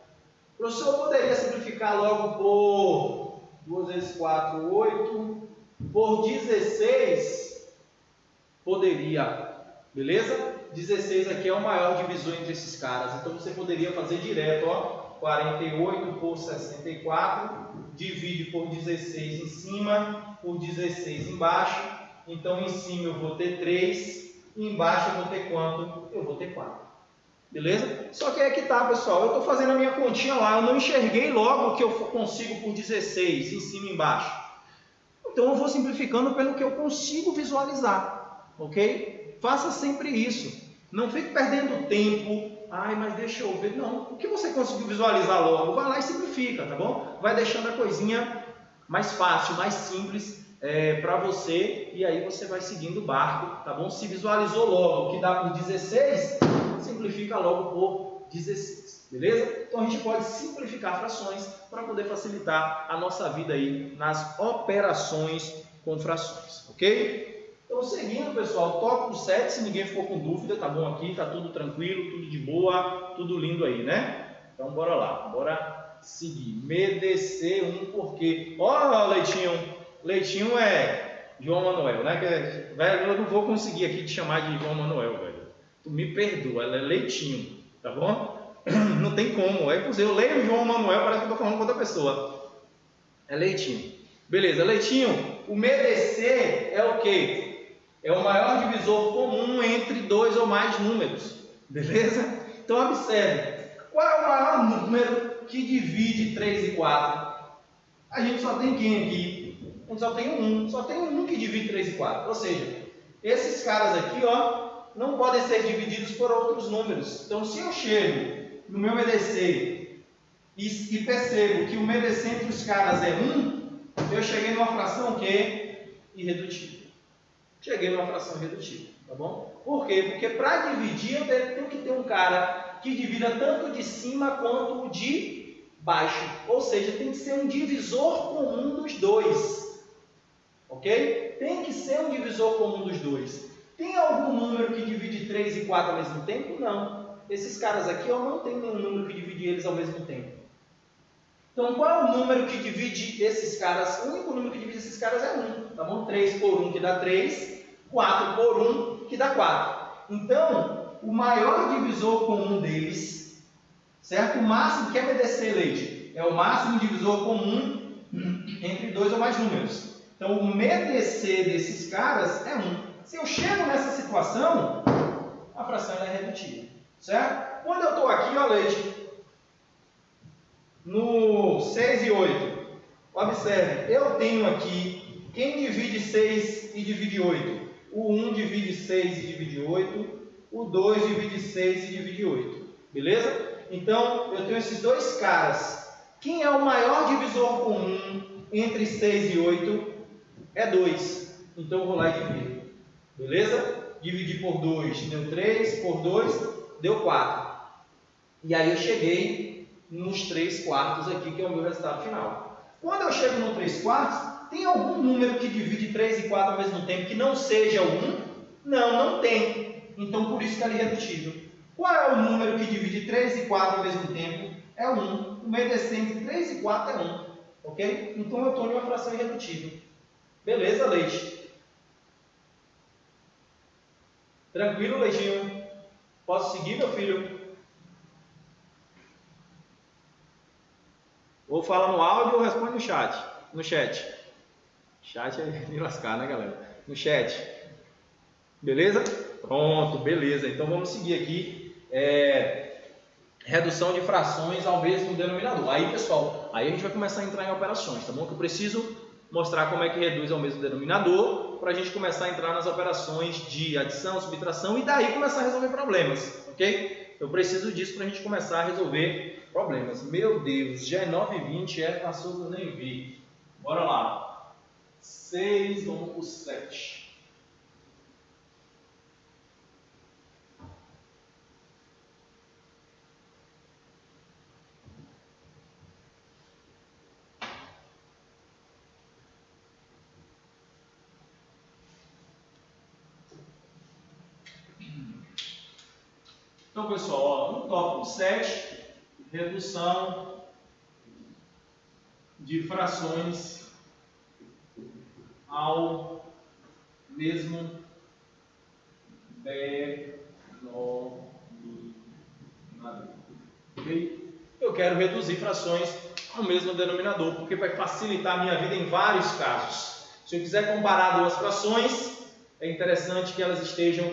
Professor, eu poderia simplificar logo por 2 vezes 4, 8, por 16? Poderia. Beleza? 16 aqui é o maior divisor entre esses caras. Então você poderia fazer direto, ó. 48 por 64, divide por 16 em cima, por 16 embaixo. Então em cima eu vou ter 3, e embaixo eu vou ter quanto? Eu vou ter 4. Beleza? Só que aí que tá, pessoal. Eu estou fazendo a minha continha lá, eu não enxerguei logo que eu consigo por 16, em cima e embaixo. Então eu vou simplificando pelo que eu consigo visualizar. Ok? Faça sempre isso. Não fique perdendo tempo. Ai, mas deixa eu ver. Não, o que você conseguiu visualizar logo, vai lá e simplifica, tá bom? Vai deixando a coisinha mais fácil, mais simples para você, e aí você vai seguindo o barco, tá bom? Se visualizou logo o que dá por 16, simplifica logo por 16, beleza? Então a gente pode simplificar frações para poder facilitar a nossa vida aí nas operações com frações, ok? Então, seguindo, pessoal, tópico 7, se ninguém ficou com dúvida, tá bom aqui, tá tudo tranquilo, tudo de boa, tudo lindo aí, né? Então, bora lá, bora seguir. MEDC1, porque... Ó, Leitinho, Leitinho é João Manuel, né? Velho, eu não vou conseguir aqui te chamar de João Manuel, velho. Tu me perdoa, ela é Leitinho, tá bom? Não tem como, eu leio João Manuel, parece que eu tô falando com outra pessoa. É Leitinho. Beleza, Leitinho, o MEDC é o quê? É o maior divisor comum entre dois ou mais números, beleza? Então observe, qual é o maior número que divide 3 e 4? A gente só tem quem aqui? A gente só tem um que divide 3 e 4, ou seja, esses caras aqui, ó, não podem ser divididos por outros números. Então se eu chego no meu MEDC e percebo que o MEDC entre os caras é 1, eu cheguei numa fração que irredutível. Cheguei numa fração irredutível, tá bom? Por quê? Porque para dividir eu tenho que ter um cara que divida tanto de cima quanto o de baixo. Ou seja, tem que ser um divisor comum dos dois. Ok? Tem que ser um divisor comum dos dois. Tem algum número que divide 3 e 4 ao mesmo tempo? Não. Esses caras aqui eu não tenho nenhum número que divide eles ao mesmo tempo. Então, qual é o número que divide esses caras? O único número que divide esses caras é 1, tá bom? 3 por 1 que dá 3, 4 por 1 que dá 4. Então, o maior divisor comum deles, certo? O máximo, que é MEDC, Leite? É o máximo divisor comum entre dois ou mais números. Então, o MEDC desses caras é 1. Se eu chego nessa situação, a fração é redutível, certo? Quando eu estou aqui, ó, Leite, no 6 e 8, observe, eu tenho aqui, quem divide 6 e divide 8? O 1 divide 6 e divide 8, o 2 divide 6 e divide 8, beleza? Então, eu tenho esses dois caras. Quem é o maior divisor comum entre 6 e 8? É 2. Então, eu vou lá e divido, beleza? Dividir por 2 deu 3, por 2 deu 4. E aí eu cheguei nos 3 quartos aqui, que é o meu resultado final. Quando eu chego no 3 quartos, tem algum número que divide 3 e 4 ao mesmo tempo que não seja o 1? Não, não tem. Então, por isso que ela é irredutível. Qual é o número que divide 3 e 4 ao mesmo tempo? É o 1. O MEDC entre 3 e 4 é 1. Ok? Então, eu estou em uma fração irredutível. Beleza, Leite? Tranquilo, Leitinho? Posso seguir, meu filho? Ou fala no áudio ou responde no chat. No chat. Chat é me lascar, né, galera? No chat. Beleza? Pronto, beleza. Então vamos seguir aqui. Redução de frações ao mesmo denominador. Aí, pessoal, aí a gente vai começar a entrar em operações, tá bom? Que eu preciso mostrar como é que reduz ao mesmo denominador para a gente começar a entrar nas operações de adição, subtração e daí começar a resolver problemas, ok? Eu preciso disso para a gente começar a resolver problemas. Meu Deus, já é 9h20, passou que eu nem vi. Bora lá. 6, vamos para o 7. Então, pessoal, ó, no tópico 7, redução de frações ao mesmo denominador. Ok? Eu quero reduzir frações ao mesmo denominador, porque vai facilitar a minha vida em vários casos. Se eu quiser comparar duas frações, é interessante que elas estejam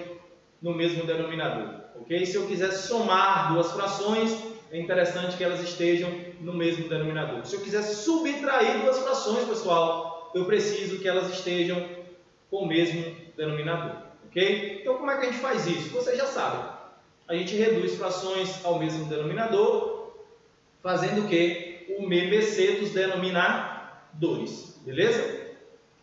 no mesmo denominador. Ok? Se eu quiser somar duas frações, é interessante que elas estejam no mesmo denominador. Se eu quiser subtrair duas frações, pessoal, eu preciso que elas estejam com o mesmo denominador. Ok? Então, como é que a gente faz isso? Vocês já sabem. A gente reduz frações ao mesmo denominador, fazendo o quê? O MMC dos denominadores. Beleza?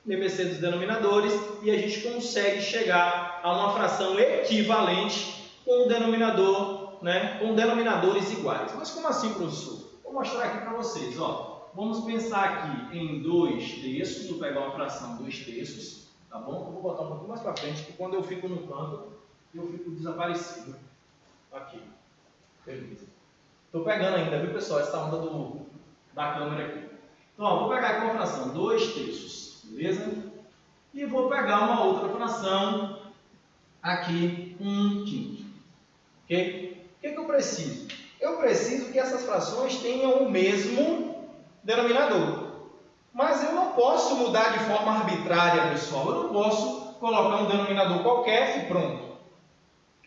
MMC dos denominadores, e a gente consegue chegar a uma fração equivalente com o denominador, né, com denominadores iguais. Mas como assim, professor? Vou mostrar aqui para vocês. Ó. Vamos pensar aqui em 2 terços. Vou pegar uma fração 2 terços, tá bom? Eu vou botar um pouquinho mais para frente, porque quando eu fico no canto, eu fico desaparecido. Aqui. Beleza. Estou pegando ainda, viu, pessoal, essa onda da câmera aqui. Então, ó, vou pegar aqui uma fração 2 terços, beleza? E vou pegar uma outra fração aqui, 1 quinto. Ok? O que eu preciso? Eu preciso que essas frações tenham o mesmo denominador. Mas eu não posso mudar de forma arbitrária, pessoal. Eu não posso colocar um denominador qualquer e pronto.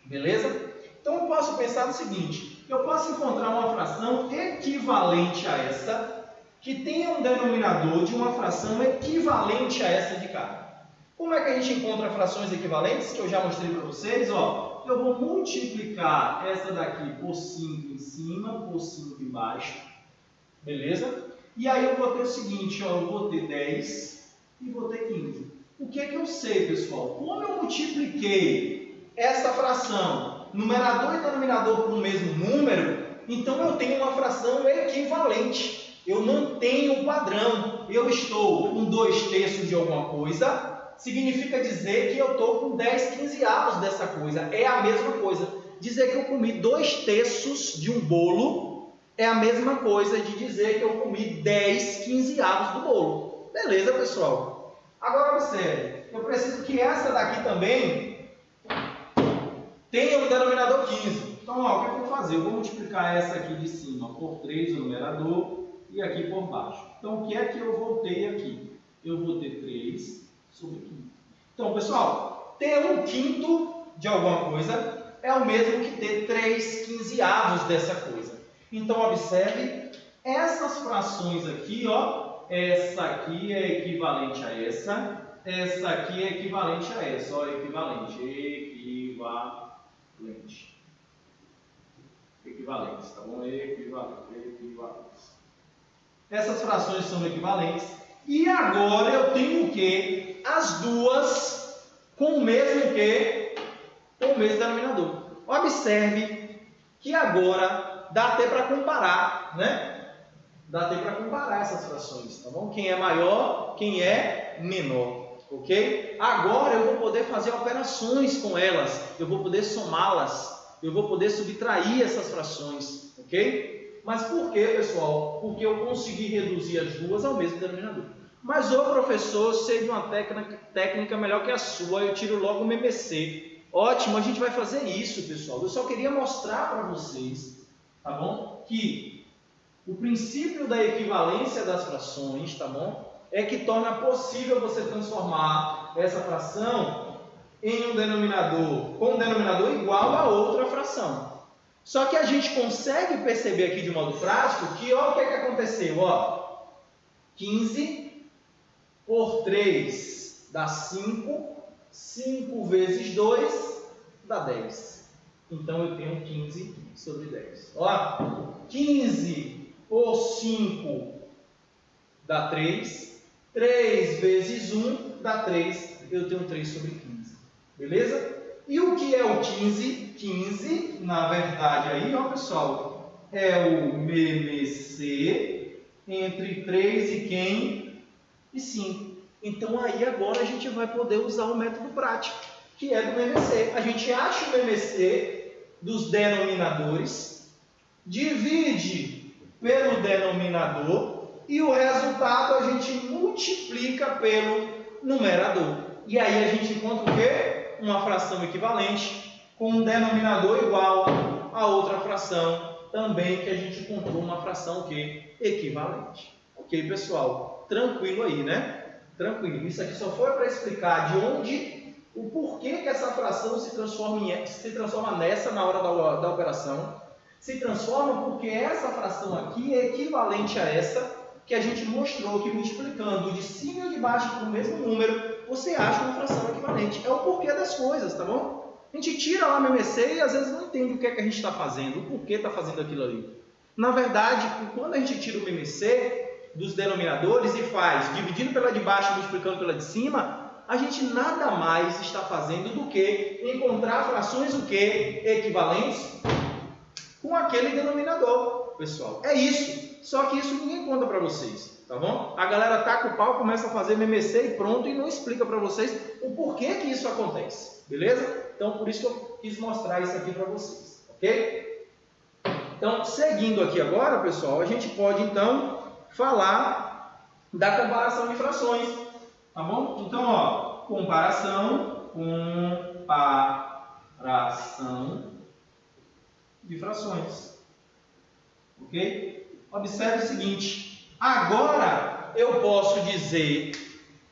Beleza? Então eu posso pensar no seguinte: eu posso encontrar uma fração equivalente a essa, que tenha um denominador de uma fração equivalente a essa de cá. Como é que a gente encontra frações equivalentes? Que eu já mostrei para vocês, ó. Eu vou multiplicar essa daqui por 5 em cima, por 5 embaixo, beleza? E aí eu vou ter o seguinte, ó, eu vou ter 10 e vou ter 15. O que é que eu sei, pessoal? Como eu multipliquei essa fração, numerador e denominador com o mesmo número, então eu tenho uma fração equivalente. Eu mantenho o padrão. Eu estou com 2 terços de alguma coisa, significa dizer que eu estou com 10 quinzeavos dessa coisa. É a mesma coisa. Dizer que eu comi 2 terços de um bolo é a mesma coisa de dizer que eu comi 10 quinzeavos do bolo. Beleza, pessoal? Agora observe, eu preciso que essa daqui também tenha um denominador 15. Então, ó, o que eu vou fazer? Eu vou multiplicar essa aqui de cima por 3, o numerador, e aqui por baixo. Então, o que é que eu vou ter aqui? Eu vou ter 3 sobre 15. Então, pessoal, ter 1 quinto de alguma coisa é o mesmo que ter 3 quinzeavos dessa coisa. Então, observe, essas frações aqui, ó, essa aqui é equivalente a essa aqui é equivalente a essa, ó, equivalente, equivalentes, tá bom? Equivalentes. Essas frações são equivalentes. E agora eu tenho o quê? As duas com o mesmo quê? Com o mesmo denominador. Observe que agora dá até para comparar, né? Dá até para comparar essas frações, tá bom? Quem é maior, quem é menor, ok? Agora eu vou poder fazer operações com elas, eu vou poder somá-las, eu vou poder subtrair essas frações, ok? Mas por que, pessoal? Porque eu consegui reduzir as duas ao mesmo denominador. Mas, ô professor, eu sei de uma técnica melhor que a sua, eu tiro logo o MMC. Ótimo, a gente vai fazer isso, pessoal. Eu só queria mostrar para vocês, tá bom? Que o princípio da equivalência das frações, tá bom? É que torna possível você transformar essa fração em um denominador, com um denominador igual a outra fração. Só que a gente consegue perceber aqui de modo prático que, ó, o que é que aconteceu, ó, 15 por 3 dá 5, 5 vezes 2 dá 10. Então eu tenho 15 sobre 10. Ó, 15 por 5 dá 3, 3 vezes 1 dá 3, eu tenho 3 sobre 15. Beleza? E o que é o 15? 15, na verdade, aí, ó, pessoal, é o MMC entre 3 e quem? E 5. Então, aí agora a gente vai poder usar o método prático, que é do MMC. A gente acha o MMC dos denominadores, divide pelo denominador e o resultado a gente multiplica pelo numerador. E aí a gente encontra o quê? Uma fração equivalente com um denominador igual a outra fração também que a gente encontrou uma fração o quê? Equivalente. Ok, pessoal? Tranquilo aí, né? Tranquilo. Isso aqui só foi para explicar de onde, o porquê que essa fração se transforma nessa na hora da operação. Se transforma porque essa fração aqui é equivalente a essa que a gente mostrou que multiplicando de cima e de baixo para o mesmo número, você acha uma fração equivalente. É o porquê das coisas, tá bom? A gente tira lá no MMC e às vezes não entende o que é que a gente está fazendo, o porquê está fazendo aquilo ali. Na verdade, quando a gente tira o MMC dos denominadores e faz dividindo pela de baixo e multiplicando pela de cima, a gente nada mais está fazendo do que encontrar frações o quê? Equivalentes com aquele denominador, pessoal. É isso. Só que isso ninguém conta para vocês, tá bom? A galera taca o pau, começa a fazer MMC e pronto, e não explica para vocês o porquê que isso acontece, beleza? Então, por isso que eu quis mostrar isso aqui para vocês, ok? Então, seguindo aqui agora, pessoal, a gente pode, então, falar da comparação de frações, tá bom? Então, ó, comparação de frações, ok? Observe o seguinte, agora eu posso dizer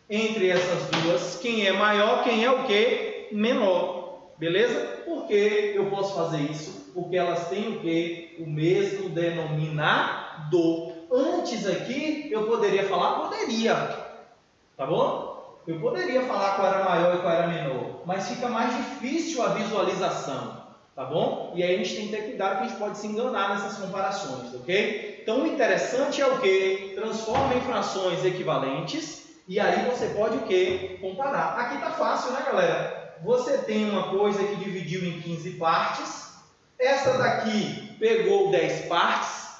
entre essas duas quem é maior, quem é o que? Menor, beleza? Por que eu posso fazer isso? Porque elas têm o que? O mesmo denominador. Antes aqui eu poderia falar? Poderia, tá bom? Eu poderia falar qual era maior e qual era menor, mas fica mais difícil a visualização. Tá bom? E aí a gente tem que ter cuidado que a gente pode se enganar nessas comparações, ok? Então o interessante é o que? Transforma em frações equivalentes e aí você pode o que? Comparar. Aqui tá fácil, né, galera? Você tem uma coisa que dividiu em 15 partes, essa daqui pegou 10 partes,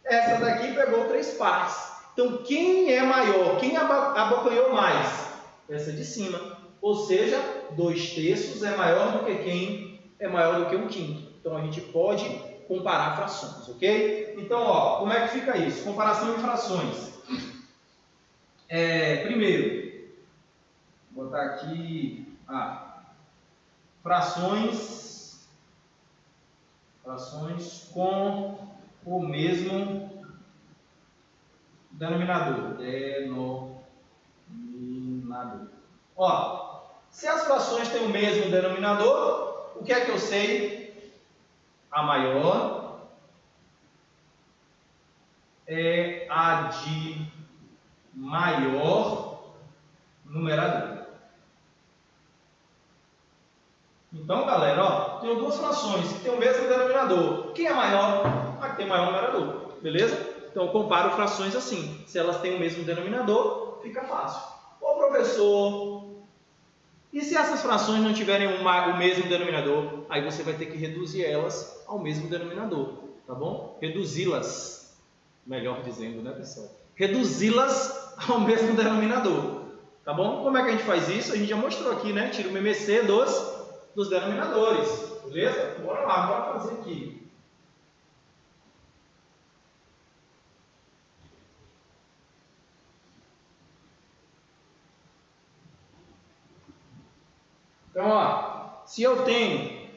essa daqui pegou 3 partes. Então quem é maior? Quem abocanhou mais? Essa de cima. Ou seja, 2/3 é maior do que quem? É maior do que 1/5. Então, a gente pode comparar frações, ok? Então, ó, como é que fica isso? Comparação de frações. Primeiro, vou botar aqui, frações com o mesmo denominador. Ó, se as frações têm o mesmo denominador, o que é que eu sei? A maior é a de maior numerador. Então, galera, ó, tenho duas frações que têm o mesmo denominador. Quem é maior? A que tem maior numerador, beleza? Então, eu comparo frações assim. Se elas têm o mesmo denominador, fica fácil. Ô, professor, e se essas frações não tiverem o mesmo denominador, aí você vai ter que reduzir elas ao mesmo denominador, tá bom? Reduzi-las, melhor dizendo, né, pessoal? Reduzi-las ao mesmo denominador, tá bom? Como é que a gente faz isso? A gente já mostrou aqui, né? Tira o MMC dos denominadores, beleza? Bora lá, bora fazer aqui. Então, ó, se eu tenho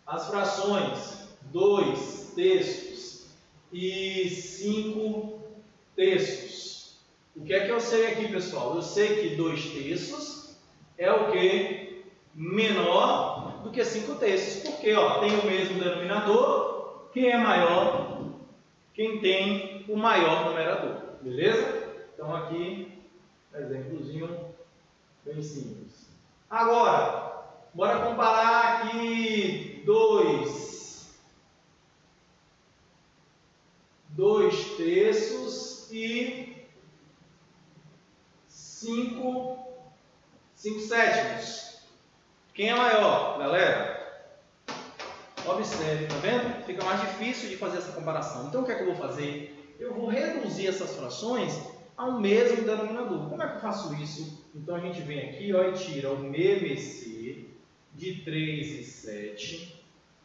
as frações 2/3 e 5/3, o que é que eu sei aqui, pessoal? Eu sei que 2/3 é o que? Menor do que 5/3. Porque, ó, tem o mesmo denominador. Quem é maior? Quem tem o maior numerador. Beleza? Então, aqui, exemplozinho bem simples. Agora, bora comparar aqui 2/3 e 5/7. Quem é maior, galera? Observe, tá vendo? Fica mais difícil de fazer essa comparação. Então, o que é que eu vou fazer? Eu vou reduzir essas frações ao mesmo denominador. Como é que eu faço isso? Então, a gente vem aqui, ó, e tira o MMC de 3,7.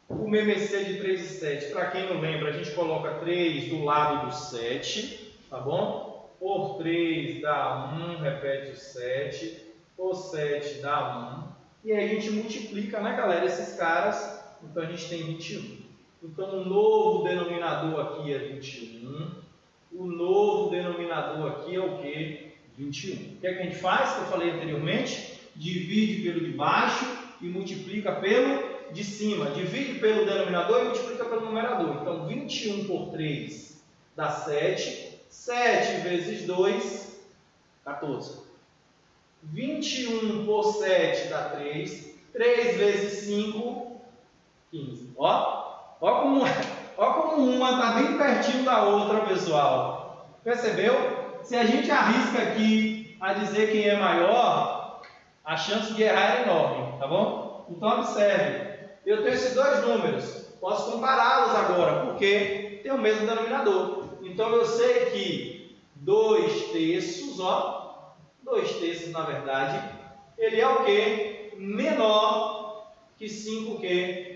O MMC de 3,7, para quem não lembra, a gente coloca 3 do lado do 7, tá bom? Por 3 dá 1, repete o 7. Por 7 dá 1. E aí a gente multiplica, né, galera, esses caras. Então a gente tem 21. Então o novo denominador aqui é 21. O novo denominador aqui é o quê? 21. O que é que a gente faz, que eu falei anteriormente? Divide pelo de baixo e multiplica pelo de cima. Divide pelo denominador e multiplica pelo numerador. Então 21 por 3 dá 7. 7 vezes 2, 14. 21 por 7 dá 3. 3 vezes 5, 15. Ó como uma está bem pertinho da outra, pessoal. Percebeu? Se a gente arrisca aqui a dizer quem é maior, a chance de errar é enorme, tá bom? Então observe, eu tenho esses dois números, posso compará-los agora, porque tem o mesmo denominador. Então eu sei que 2 terços, 2 terços na verdade, ele é o quê? Menor que 5 quê?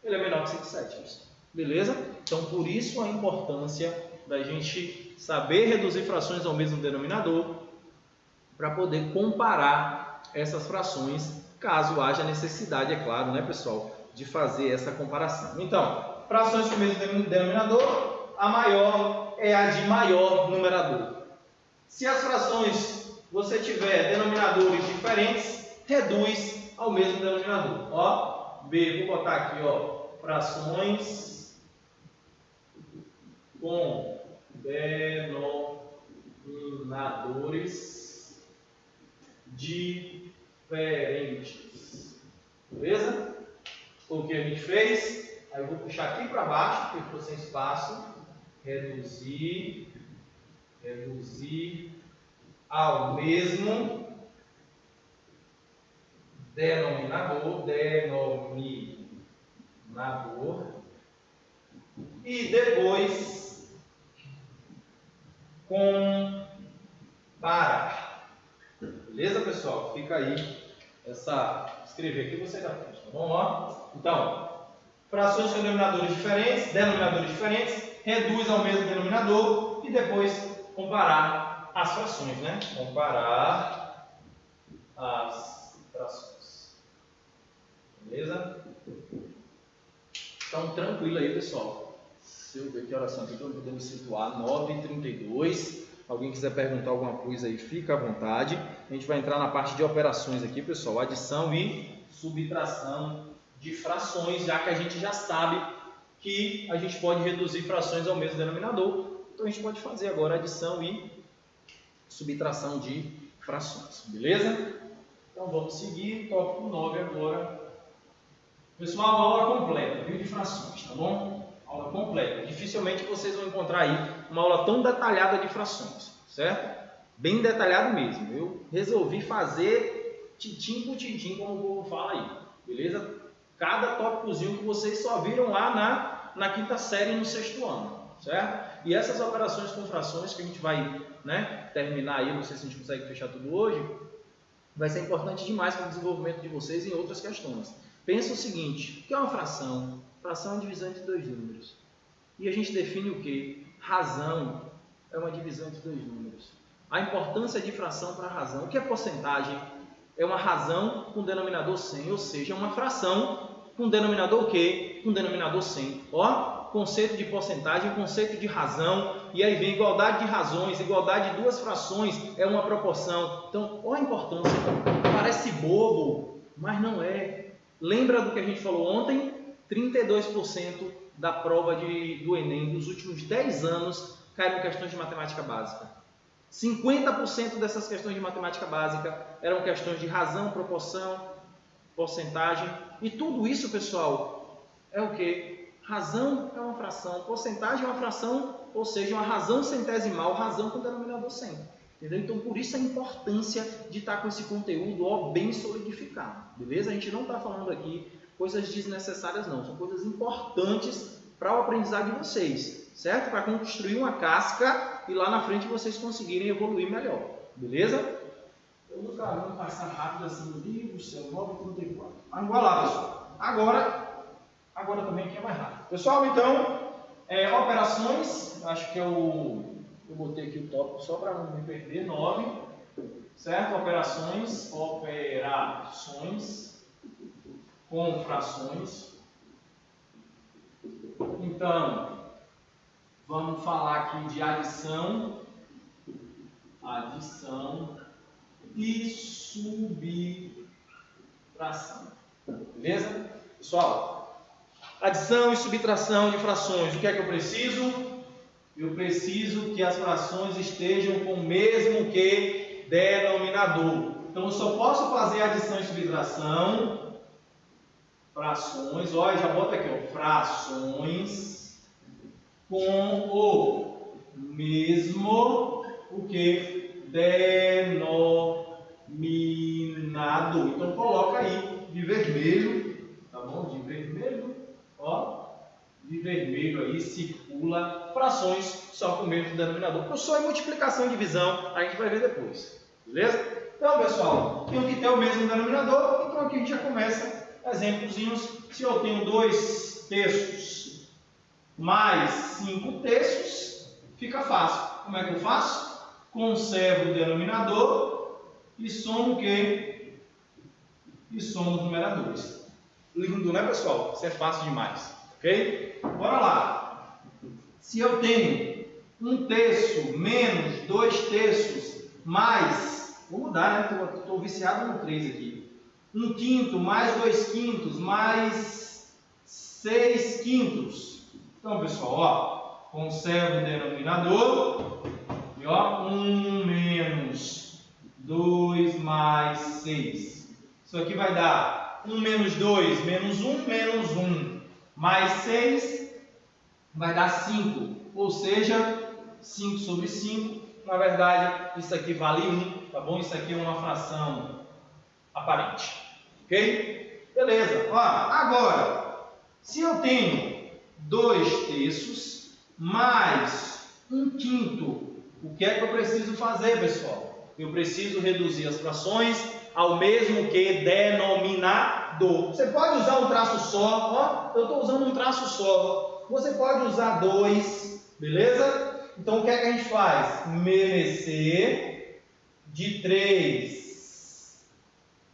Ele é menor que 5 sétimos. Beleza? Então por isso a importância da gente saber reduzir frações ao mesmo denominador para poder comparar essas frações, caso haja necessidade, é claro, né, pessoal, de fazer essa comparação. Então, frações com o mesmo denominador, a maior é a de maior numerador. Se as frações você tiver denominadores diferentes, reduz ao mesmo denominador. B, vou botar aqui, frações com denominadores diferentes. Beleza? O que a gente fez? Aí eu vou puxar aqui para baixo, porque ficou sem espaço. Reduzir ao mesmo denominador. E depois comparar. Beleza, pessoal? Fica aí escrever aqui, você já fez, tá bom? Então, frações com denominadores diferentes, reduz ao mesmo denominador e depois comparar as frações, né? Comparar as frações. Beleza? Então, tranquilo aí, pessoal. Se eu ver que oração aqui, estou podendo situar 9h32. Alguém quiser perguntar alguma coisa aí, fica à vontade. A gente vai entrar na parte de operações aqui, pessoal. Adição e subtração de frações, já que a gente já sabe que a gente pode reduzir frações ao mesmo denominador. Então, a gente pode fazer agora adição e subtração de frações. Beleza? Então, vamos seguir. Tópico 9 agora. Pessoal, uma aula completa, viu, de frações, tá bom? Aula completa. Dificilmente vocês vão encontrar aí uma aula tão detalhada de frações, certo? Bem detalhado mesmo. Eu resolvi fazer tintim por tintim, como o povo fala aí, beleza? Cada tópicozinho que vocês só viram lá na quinta série e no sexto ano, certo? E essas operações com frações que a gente vai, né, terminar aí, não sei se a gente consegue fechar tudo hoje, vai ser importante demais para o desenvolvimento de vocês em outras questões. Pensa o seguinte, o que é uma fração? Fração é uma divisão entre dois números. E a gente define o quê? Razão é uma divisão entre dois números. A importância de fração para a razão. O que é porcentagem? É uma razão com denominador 100, ou seja, uma fração com denominador o quê? Com denominador 100. Conceito de porcentagem, conceito de razão, e aí vem igualdade de razões, igualdade de duas frações, é uma proporção. Então, olha a importância. Parece bobo, mas não é. Lembra do que a gente falou ontem? 32% da prova do Enem dos últimos 10 anos caíram em questões de matemática básica. 50% dessas questões de matemática básica eram questões de razão, proporção, porcentagem. E tudo isso, pessoal, é o quê? Razão é uma fração, porcentagem é uma fração, ou seja, uma razão centesimal, razão com denominador 100. Entendeu? Então, por isso a importância de estar com esse conteúdo bem solidificado. Beleza? A gente não está falando aqui coisas desnecessárias, não. São coisas importantes para o aprendizado de vocês, certo? Para construir uma casca e lá na frente vocês conseguirem evoluir melhor. Beleza? Eu nunca vou passar rápido assim no livro, seu 9,34. Vamos igualar, pessoal. Agora também aqui é mais rápido. Pessoal, então, operações, acho que eu botei aqui o tópico só para não me perder, 9, certo? Operações com frações. Então, vamos falar aqui de adição e subtração. Beleza? Pessoal, adição e subtração de frações. O que é que eu preciso? Eu preciso que as frações estejam com o mesmo que denominador. Então, eu só posso fazer adição e subtração. Frações, olha, já bota aqui, ó, frações com o mesmo o que denominador. Então coloca aí de vermelho, tá bom? De vermelho, ó, de vermelho aí circula frações só com o mesmo denominador. Professor, é multiplicação e divisão, a gente vai ver depois, beleza? Então, pessoal, tenho que ter o mesmo denominador, então aqui a gente já começa. Exemplozinhos, se eu tenho 2 terços mais 5 terços, fica fácil. Como é que eu faço? Conservo o denominador e somo o quê? E somo os numeradores. Lindo, né, pessoal? Isso é fácil demais, ok? Bora lá. Se eu tenho 1 terço menos 2 terços mais, vou mudar, né? Estou viciado no 3 aqui. 1 quinto mais 2 quintos mais 6 quintos. Então, pessoal, ó, conservo o denominador e ó, 1 menos 2 mais 6. Isso aqui vai dar 1 menos 2 menos 1 menos 1 mais 6 vai dar 5. Ou seja, 5 sobre 5. Na verdade, isso aqui vale 1, tá bom? Isso aqui é uma fração aparente. Ok? Beleza. Ó, agora, se eu tenho 2 terços mais 1 quinto, o que é que eu preciso fazer, pessoal? Eu preciso reduzir as frações ao mesmo que denominador. Você pode usar um traço só, ó, eu estou usando um traço só. Você pode usar 2, beleza? Então, o que é que a gente faz? MMC de 3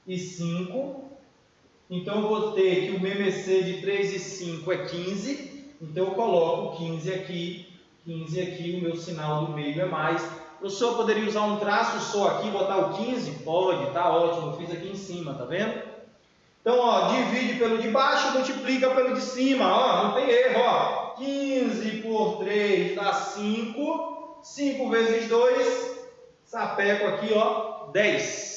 e 5, então eu vou ter que o MMC de 3 e 5 é 15, então eu coloco 15 aqui, o meu sinal do meio é mais. Professor, poderia usar um traço só aqui, botar o 15? Pode, tá ótimo, eu fiz aqui em cima, tá vendo? Então, ó, divide pelo de baixo, multiplica pelo de cima, ó, não tem erro, ó. 15 por 3 dá 5, 5 vezes 2, sapeco aqui, ó, 10.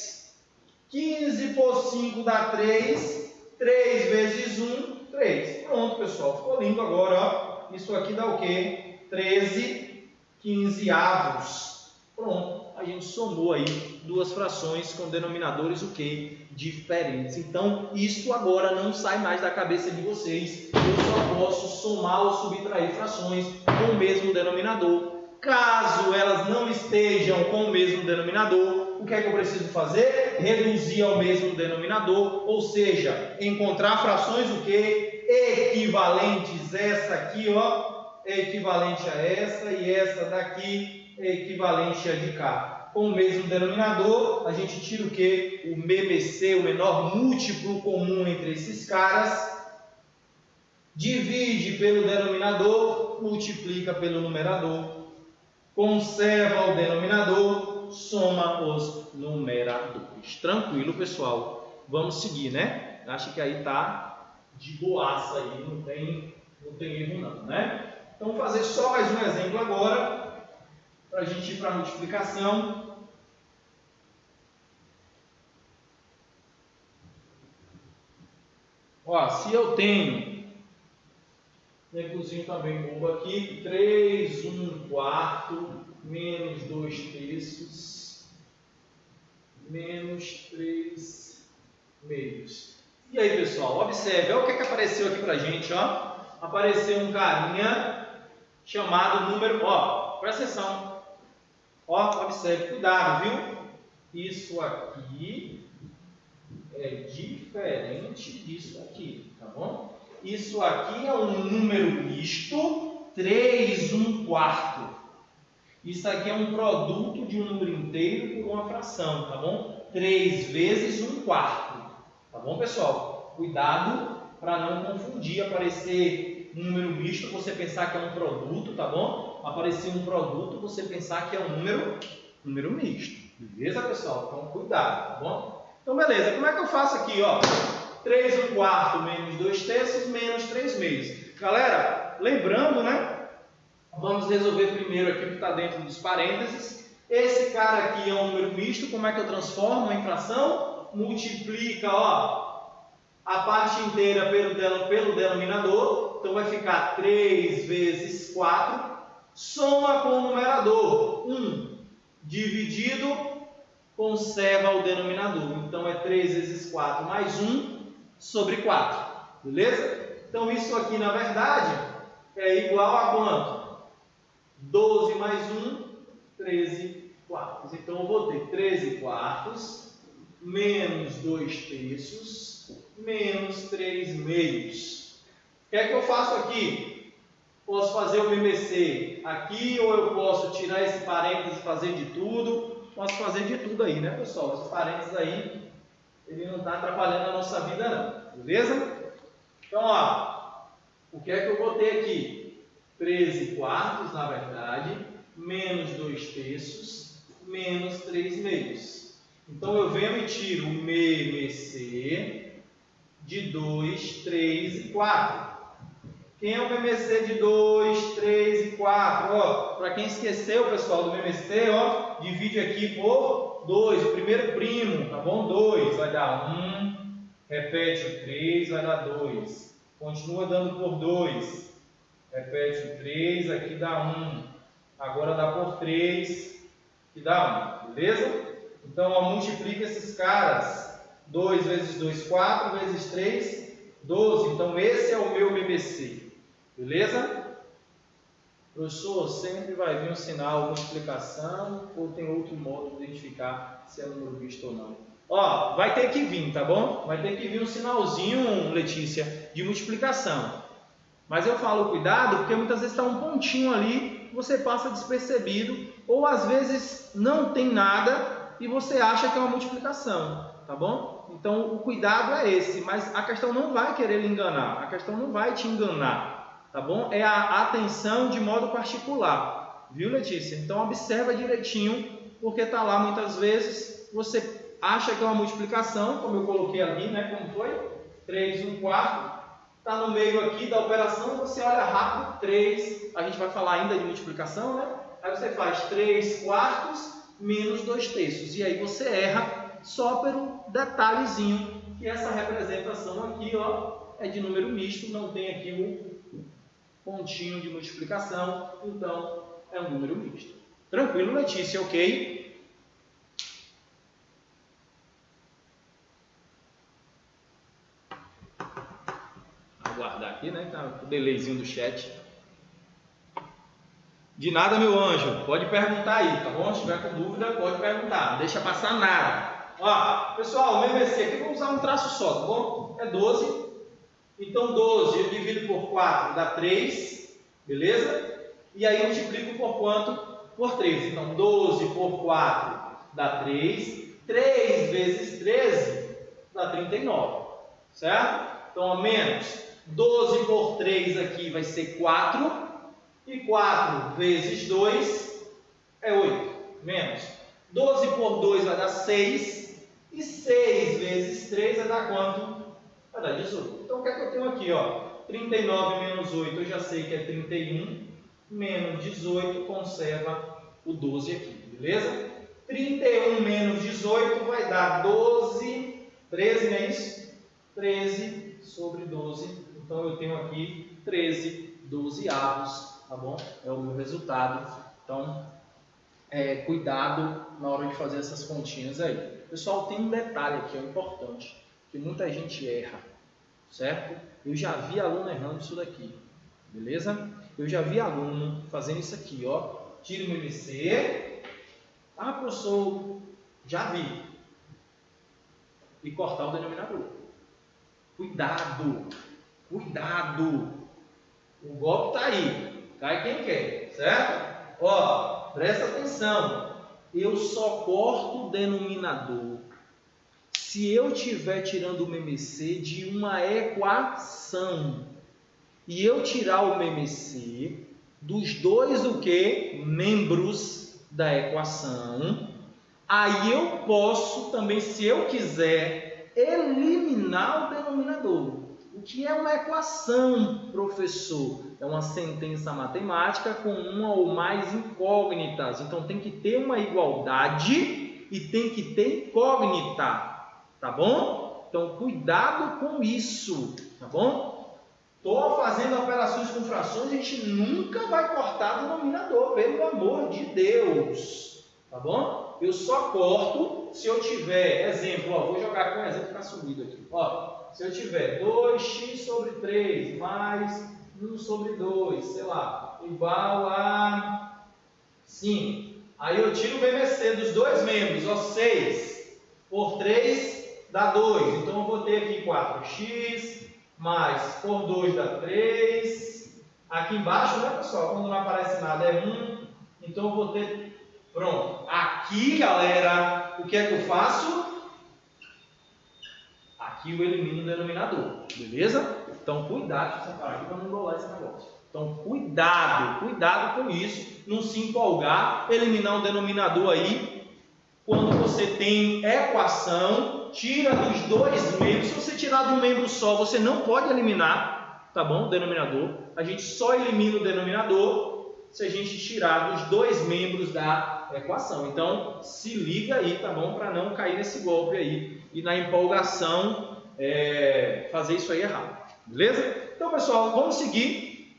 15 por 5 dá 3, 3 vezes 1, 3. Pronto, pessoal, ficou lindo agora, ó. Isso aqui dá o quê? 13 quinzeavos. Pronto, a gente somou aí 2 frações com denominadores o quê? Diferentes. Então, isso agora não sai mais da cabeça de vocês. Eu só posso somar ou subtrair frações com o mesmo denominador. Caso elas não estejam com o mesmo denominador, o que é que eu preciso fazer? Reduzir ao mesmo denominador, ou seja, encontrar frações o que? Equivalentes. Essa aqui, ó, é equivalente a essa e essa daqui é equivalente a de cá. Com o mesmo denominador, a gente tira o que? O MMC, o menor múltiplo comum entre esses caras, divide pelo denominador, multiplica pelo numerador, conserva o denominador, soma os numeradores. Tranquilo, pessoal? Vamos seguir, né? Acho que aí tá de boaça aí, não tem erro não, né? Então, vou fazer só mais um exemplo agora, para a gente ir para a multiplicação. Ó, se eu tenho, exemplozinho também bobo aqui, 3, 1 quarto, menos 2 terços, menos 3 meios. E aí, pessoal, observe, olha o que é que apareceu aqui pra gente, ó. Apareceu um carinha chamado número, ó, presta atenção. Ó, observe, cuidado, viu? isso aqui é diferente disso aqui, tá bom? Isso aqui é um número misto, 3 1/4. Isso aqui é um produto de um número inteiro por uma fração, tá bom? 3 vezes 1/4, tá bom, pessoal? Cuidado para não confundir, aparecer um número misto, você pensar que é um produto, tá bom? Aparecer um produto, você pensar que é um número misto, beleza, pessoal? Então, cuidado, tá bom? Então, beleza, como é que eu faço aqui, ó? 3 1/4 menos 2/3 menos 3/2. Galera, lembrando, né? Vamos resolver primeiro aqui o que está dentro dos parênteses. Esse cara aqui é um número misto, como é que eu transformo em fração? Multiplica, ó, a parte inteira pelo denominador, então vai ficar 3 vezes 4, soma com o numerador, 1 dividido, conserva o denominador, então é 3 vezes 4 mais 1 sobre 4, beleza? Então isso aqui na verdade é igual a quanto? 12 mais 1, 13 quartos, então eu vou ter 13 quartos menos 2/3 menos 3/2. O que é que eu faço aqui? Posso fazer o MMC aqui, ou eu posso tirar esse parênteses e fazer de tudo. Posso fazer de tudo aí, né, pessoal? Esse parênteses aí, ele não está atrapalhando a nossa vida, não. Beleza? Então, ó, o que é que eu vou ter aqui? 13 quartos, na verdade, menos 2/3 menos 3/2. Então, eu venho e tiro o MMC de 2, 3 e 4. Quem é o MMC de 2, 3 e 4? Ó, para quem esqueceu, pessoal, do MMC, ó, divide aqui por 2, o primeiro primo, tá bom? 2 vai dar 1, repete o 3, vai dar 2. Continua dando por 2, repete o 3, aqui dá 1. Agora dá por 3, que dá 1, beleza? Então, ó, multiplica esses caras. 2 vezes 2, 4, vezes 3, 12. Então, esse é o meu MMC. Beleza? Professor, sempre vai vir um sinal com explicação ou tem outro modo de identificar se é número misto ou não? Ó, vai ter que vir, tá bom? Vai ter que vir um sinalzinho, Letícia, de multiplicação. Mas eu falo cuidado porque muitas vezes está um pontinho ali, você passa despercebido, ou às vezes não tem nada e você acha que é uma multiplicação, tá bom? Então o cuidado é esse, mas a questão não vai querer lhe enganar, a questão não vai te enganar, tá bom? É a atenção de modo particular, viu, Letícia? Então observa direitinho, porque tá lá muitas vezes, você acha que é uma multiplicação, como eu coloquei ali, né? Como foi? 3 1/4. Está no meio aqui da operação, você olha rápido, 3, a gente vai falar ainda de multiplicação, né? Aí você faz 3 quartos menos 2/3, e aí você erra só pelo detalhezinho, que essa representação aqui, ó, é de número misto, não tem aqui o pontinho de multiplicação, então é um número misto. Tranquilo, Letícia, ok? Aguardar aqui, né? Tá o delayzinho do chat. De nada, meu anjo. Pode perguntar aí, tá bom? Se tiver com dúvida, pode perguntar. Não deixa passar nada. Ó, pessoal, o MMC aqui, vou usar um traço só, tá bom? É 12. Então, 12 eu divido por 4, dá 3. Beleza? E aí eu multiplico por quanto? Por 3. Então, 12 por 4 dá 3. 3 vezes 13 dá 39. Certo? Então, ó, menos 12 por 3 aqui vai ser 4. E 4 vezes 2 é 8. Menos 12 por 2 vai dar 6. E 6 vezes 3 vai dar quanto? Vai dar 18. Então, o que é que eu tenho aqui? Ó? 39 menos 8, eu já sei que é 31. Menos 18, conserva o 12 aqui. Beleza? 31 menos 18 vai dar 12. 13, não é isso? 13 sobre 12. Então, eu tenho aqui 13 dozeavos. Tá bom? É o meu resultado. Então, cuidado na hora de fazer essas continhas aí. Pessoal, tem um detalhe aqui, importante, que muita gente erra, certo? Eu já vi aluno errando isso daqui, beleza? Eu já vi aluno fazendo isso aqui, ó. Tira o MMC. Ah, professor, Já vi. E cortar o denominador. Cuidado. Cuidado. O golpe está aí. Cai quem quer. Certo? Ó, presta atenção. Eu só corto o denominador se eu estiver tirando o MMC de uma equação. E eu tirar o MMC dos dois o quê? Membros da equação. Aí eu posso também, se eu quiser, eliminar o denominador. O que é uma equação, professor? É uma sentença matemática com uma ou mais incógnitas. Então tem que ter uma igualdade e tem que ter incógnita. Tá bom? Então cuidado com isso. Tá bom? Estou fazendo operações com frações, a gente nunca vai cortar denominador, pelo amor de Deus. Tá bom? Eu só corto se eu tiver, exemplo, ó, vou jogar com um exemplo que está subido aqui. Ó, se eu tiver 2x sobre 3 mais 1 sobre 2, sei lá, igual a 5. Aí eu tiro o MMC dos dois membros, ó, 6 por 3 dá 2. Então eu vou ter aqui 4x mais por 2 dá 3. Aqui embaixo, né, pessoal? Quando não aparece nada é 1. Então eu vou ter... Pronto. Aqui, galera, o que é que eu faço? Aqui eu elimino o denominador. Beleza? Então cuidado. Deixa eu separar aqui para não embolar esse negócio. Então cuidado com isso. Não se empolgar. Eliminar um denominador aí. Quando você tem equação, tira dos dois membros. Se você tirar de um membro só, você não pode eliminar, tá bom? O denominador. A gente só elimina o denominador se a gente tirar dos dois membros da equação. Então, se liga aí, tá bom? Para não cair nesse golpe aí e na empolgação fazer isso aí errado. Beleza? Então, pessoal, vamos seguir.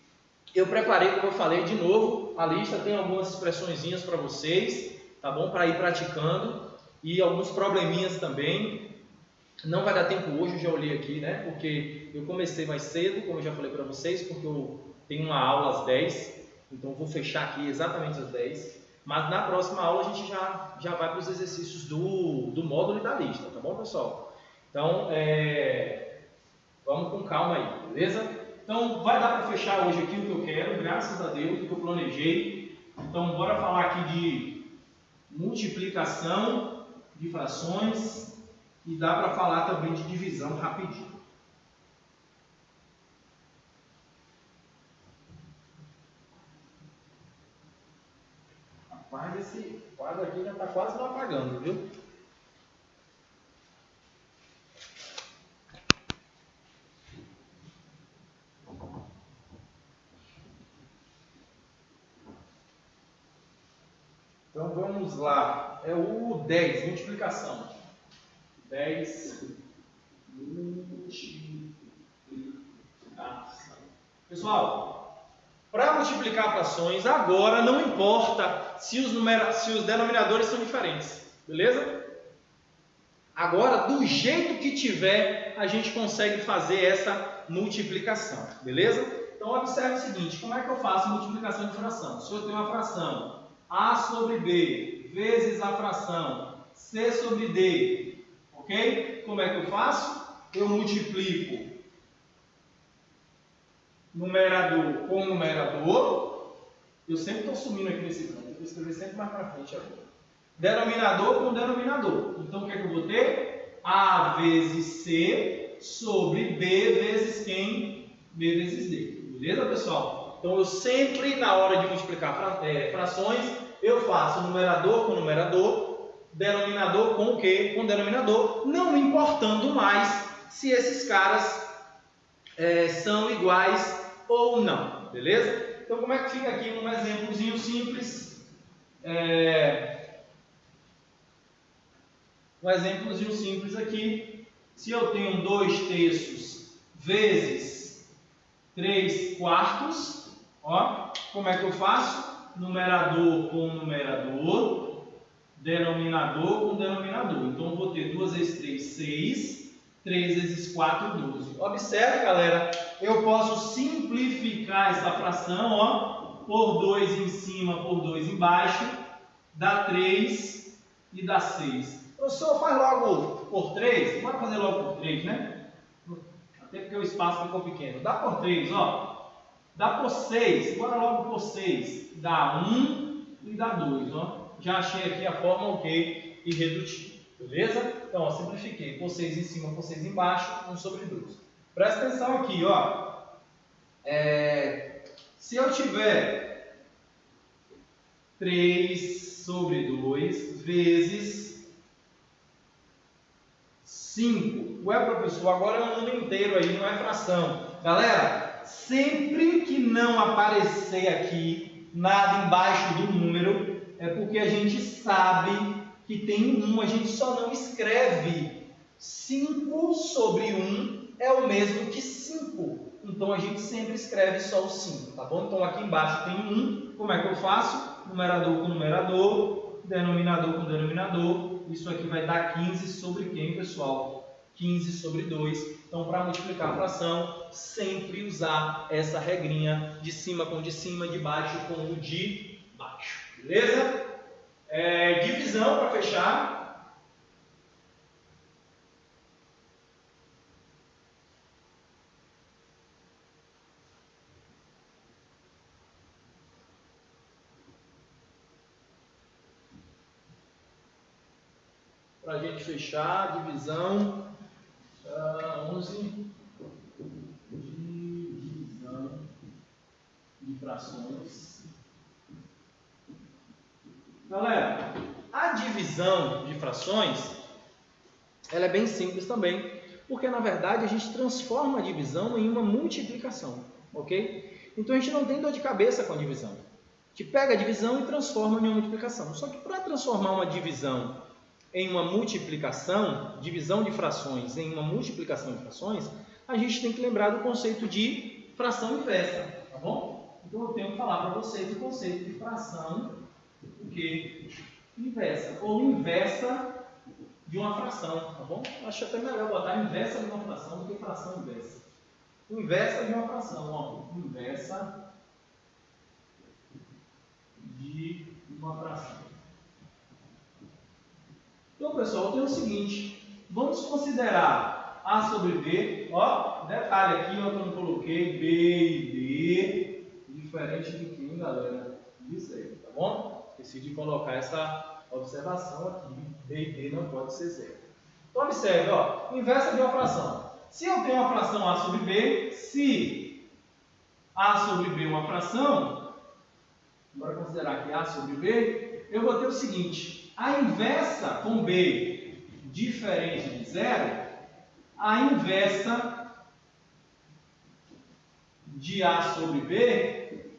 Eu preparei, como eu falei, de novo, a lista tem algumas expressõezinhas para vocês. Tá bom? Para ir praticando e alguns probleminhas também. Não vai dar tempo hoje, eu já olhei aqui, né? Porque eu comecei mais cedo, como eu já falei para vocês, porque eu tenho uma aula às 10, então eu vou fechar aqui exatamente às 10. Mas na próxima aula a gente já vai para os exercícios do módulo e da lista, tá bom, pessoal? Então, vamos com calma aí, beleza? Então, vai dar para fechar hoje aqui o que eu quero, graças a Deus, o que eu planejei. Então, bora falar aqui de multiplicação de frações e dá para falar também de divisão rapidinho. Rapaz, esse quadro aqui já está quase não apagando, viu? Então vamos lá, é o 10, multiplicação. 10, multiplicação. Pessoal, para multiplicar frações, agora não importa se os denominadores são diferentes, beleza? Agora, do jeito que tiver, a gente consegue fazer essa multiplicação, beleza? Então observe o seguinte, como é que eu faço multiplicação de fração? Se eu tenho uma fração A sobre B vezes a fração C sobre D, ok? Como é que eu faço? Eu multiplico numerador com numerador. Eu sempre estou sumindo aqui nesse canto, eu vou escrever sempre mais para frente agora. Denominador com denominador. Então o que é que eu vou ter? A vezes C sobre B vezes quem? B vezes D. Beleza, pessoal? Então eu sempre, na hora de multiplicar frações, eu faço numerador com numerador, denominador com o quê? Com denominador, não importando mais se esses caras são iguais ou não, beleza? Então como é que fica aqui um exemplozinho simples? Um exemplozinho simples aqui, se eu tenho 2/3 vezes 3/4, ó, como é que eu faço? Numerador com numerador, denominador com denominador. Então eu vou ter 2 vezes 3, 6, 3 vezes 4, 12. Observe, galera, eu posso simplificar essa fração, ó, por 2 em cima, por 2 embaixo, dá 3 e dá 6. Professor, faz logo por 3. Bora fazer logo por 3, né? Até porque o espaço ficou pequeno. Dá por 3, ó. Dá por 6. Bora logo por 6. Dá 1 e dá 2, ó. Já achei aqui a forma ok irredutível. Beleza? Então, ó, simplifiquei. Por 6 em cima, por 6 embaixo, 1 sobre 2. Presta atenção aqui, ó. Se eu tiver 3 sobre 2 vezes 5. Ué, professor, agora é um número inteiro aí, não é fração. Galera, sempre que não aparecer aqui nada embaixo do número, é porque a gente sabe que tem 1, a gente só não escreve. 5 sobre 1 é o mesmo que 5. Então, a gente sempre escreve só o 5, tá bom? Então, aqui embaixo tem 1. Como é que eu faço? Numerador com numerador, denominador com denominador. Isso aqui vai dar 15 sobre quem, pessoal? 15 sobre 2. Então, para multiplicar a fração, sempre usar essa regrinha de cima com de cima, de baixo com o de baixo. Beleza? Divisão, para fechar. Para a gente fechar, divisão, 11, divisão de frações. Galera, a divisão de frações, ela é bem simples também, porque na verdade a gente transforma a divisão em uma multiplicação, ok? Então a gente não tem dor de cabeça com a divisão. A gente pega a divisão e transforma em uma multiplicação. Só que para transformar uma divisão em uma multiplicação, divisão de frações em uma multiplicação de frações, a gente tem que lembrar do conceito de fração inversa, tá bom? Então eu tenho que falar para vocês o conceito de fração inversa, ou inversa de uma fração, tá bom? Acho até melhor botar inversa de uma fração do que fração inversa. Inversa de uma fração, ó, inversa de uma fração. Então, pessoal, eu tenho o seguinte, vamos considerar A sobre B, ó, detalhe aqui, ó, que eu não coloquei, B e D, diferente de quem, galera? Disso aí, tá bom? Esqueci de colocar essa observação aqui, B e D não pode ser zero. Então, observe, ó, inversa de uma fração. Se eu tenho uma fração A sobre B, se A sobre B é uma fração, bora considerar que A sobre B, eu vou ter o seguinte, a inversa com B diferente de zero, a inversa de A sobre B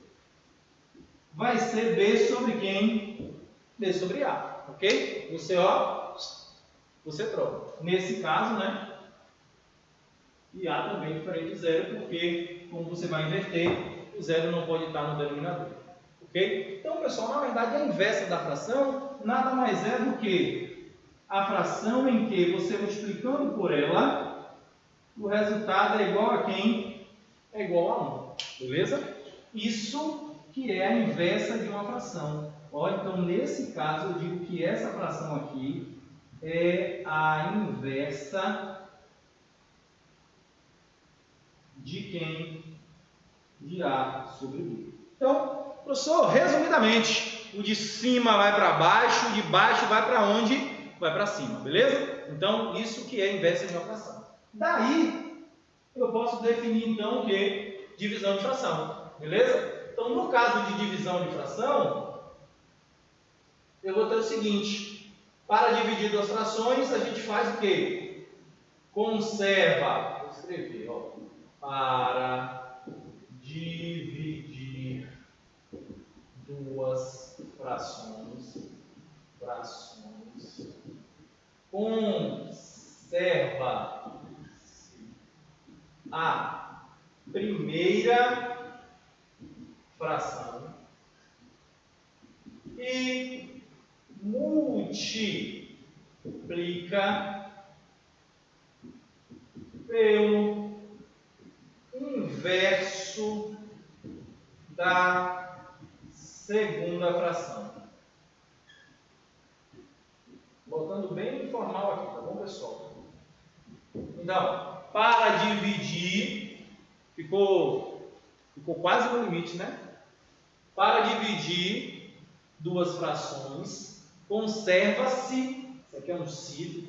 vai ser B sobre quem? B sobre A, ok? Você, ó, você troca. Nesse caso, né? E A também diferente de zero, porque como você vai inverter, o zero não pode estar no denominador. Ok? Então, pessoal, na verdade, a inversa da fração nada mais é do que a fração em que você multiplicando por ela, o resultado é igual a quem? É igual a 1. Beleza? Isso que é a inversa de uma fração. Ó, então, nesse caso, eu digo que essa fração aqui é a inversa de quem? De A sobre B. Então, professor, resumidamente, o de cima vai para baixo, o de baixo vai para onde? Vai para cima, beleza? Então, isso que é a inversa de uma fração. Daí, eu posso definir, então, o que? Divisão de fração, beleza? Então, no caso de divisão de fração, eu vou ter o seguinte, para dividir duas frações, a gente faz o quê? Conserva, vou escrever, ó, para dividir duas frações, conserva a primeira fração e multiplica pelo inverso da segunda fração. Não, para dividir, ficou quase no limite, né? Para dividir duas frações, conserva-se, isso aqui é um se,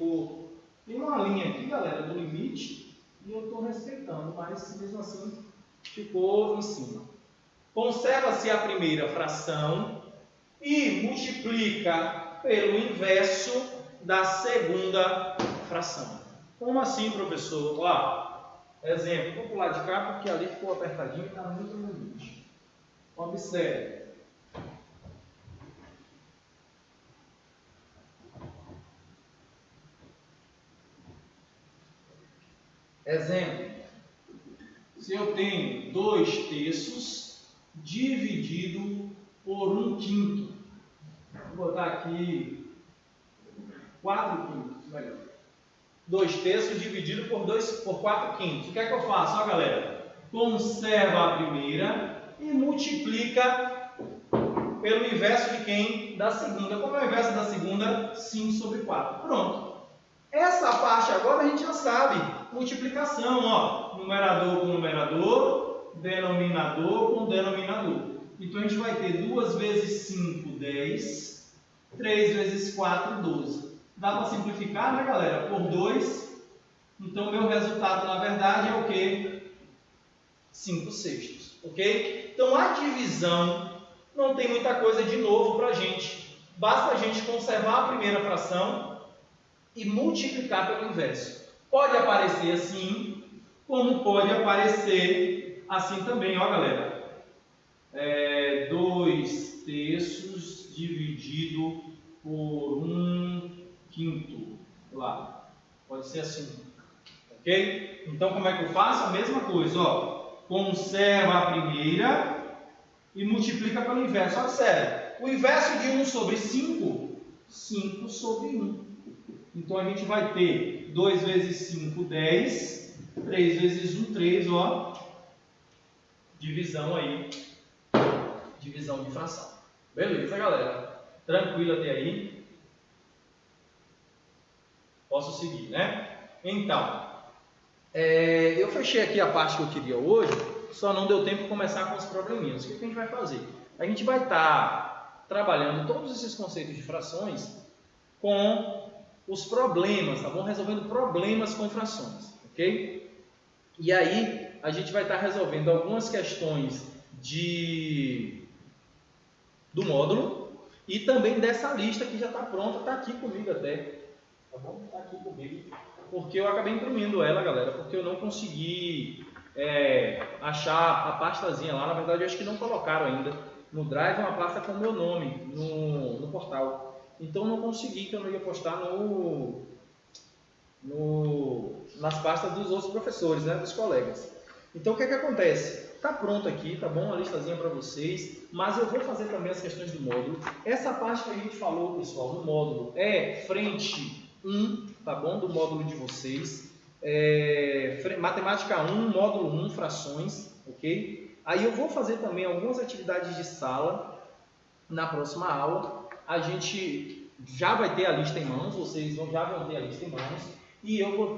tem uma linha aqui, galera, do limite, e eu estou respeitando, mas mesmo assim ficou em cima. Conserva-se a primeira fração e multiplica pelo inverso da segunda fração. Como assim, professor? Ó, exemplo, vou pular de cá porque ali ficou apertadinho e está muito no limite. Observe. Exemplo. Se eu tenho 2/3 dividido por 1/5. Vou botar aqui 4/5, melhor. 2/3 dividido por 4/5. O que é que eu faço, ó, galera? Conserva a primeira e multiplica pelo inverso de quem? Da segunda. Como é o inverso da segunda? 5/4. Pronto. Essa parte agora a gente já sabe. Multiplicação, ó. Numerador com numerador, denominador com denominador. Então a gente vai ter 2 vezes 5, 10. 3 vezes 4, 12. Dá para simplificar, né, galera? Por 2. Então, meu resultado, na verdade, é o quê? 5/6. Ok? Então, a divisão não tem muita coisa de novo para a gente. Basta a gente conservar a primeira fração e multiplicar pelo inverso. Pode aparecer assim, como pode aparecer assim também, ó, galera. 2/3 dividido por 1/5. Lá. Pode ser assim. Ok? Então, como é que eu faço? A mesma coisa, ó. Conserva a primeira e multiplica pelo inverso. Observe. O inverso de 1/5, 5/1. Então, a gente vai ter 2 vezes 5, 10. 3 vezes 1, 3, ó. Divisão aí. Divisão de fração. Beleza, galera? Tranquilo até aí? Posso seguir, né? Então, eu fechei aqui a parte que eu queria hoje, só não deu tempo de começar com os probleminhas. O que a gente vai fazer? A gente vai estar trabalhando todos esses conceitos de frações com os problemas, tá bom? Resolvendo problemas com frações, ok? E aí, a gente vai estar resolvendo algumas questões do módulo e também dessa lista que já está pronta, está aqui comigo até, tá bom? Está aqui comigo, porque eu acabei imprimindo ela, galera, porque eu não consegui achar a pastazinha lá. Na verdade, eu acho que não colocaram ainda no Drive uma pasta com o meu nome no portal. Então, eu não consegui, que eu não ia postar nas pastas dos outros professores, né, dos colegas. Então, o que é que acontece? Está pronto aqui, tá bom? A listazinha para vocês, mas eu vou fazer também as questões do módulo. Essa parte que a gente falou, pessoal, do módulo é frente 1, tá bom? Do módulo de vocês. Matemática 1, módulo 1, frações, ok? Aí eu vou fazer também algumas atividades de sala na próxima aula. A gente já vai ter a lista em mãos, vocês já vão ter a lista em mãos, e eu vou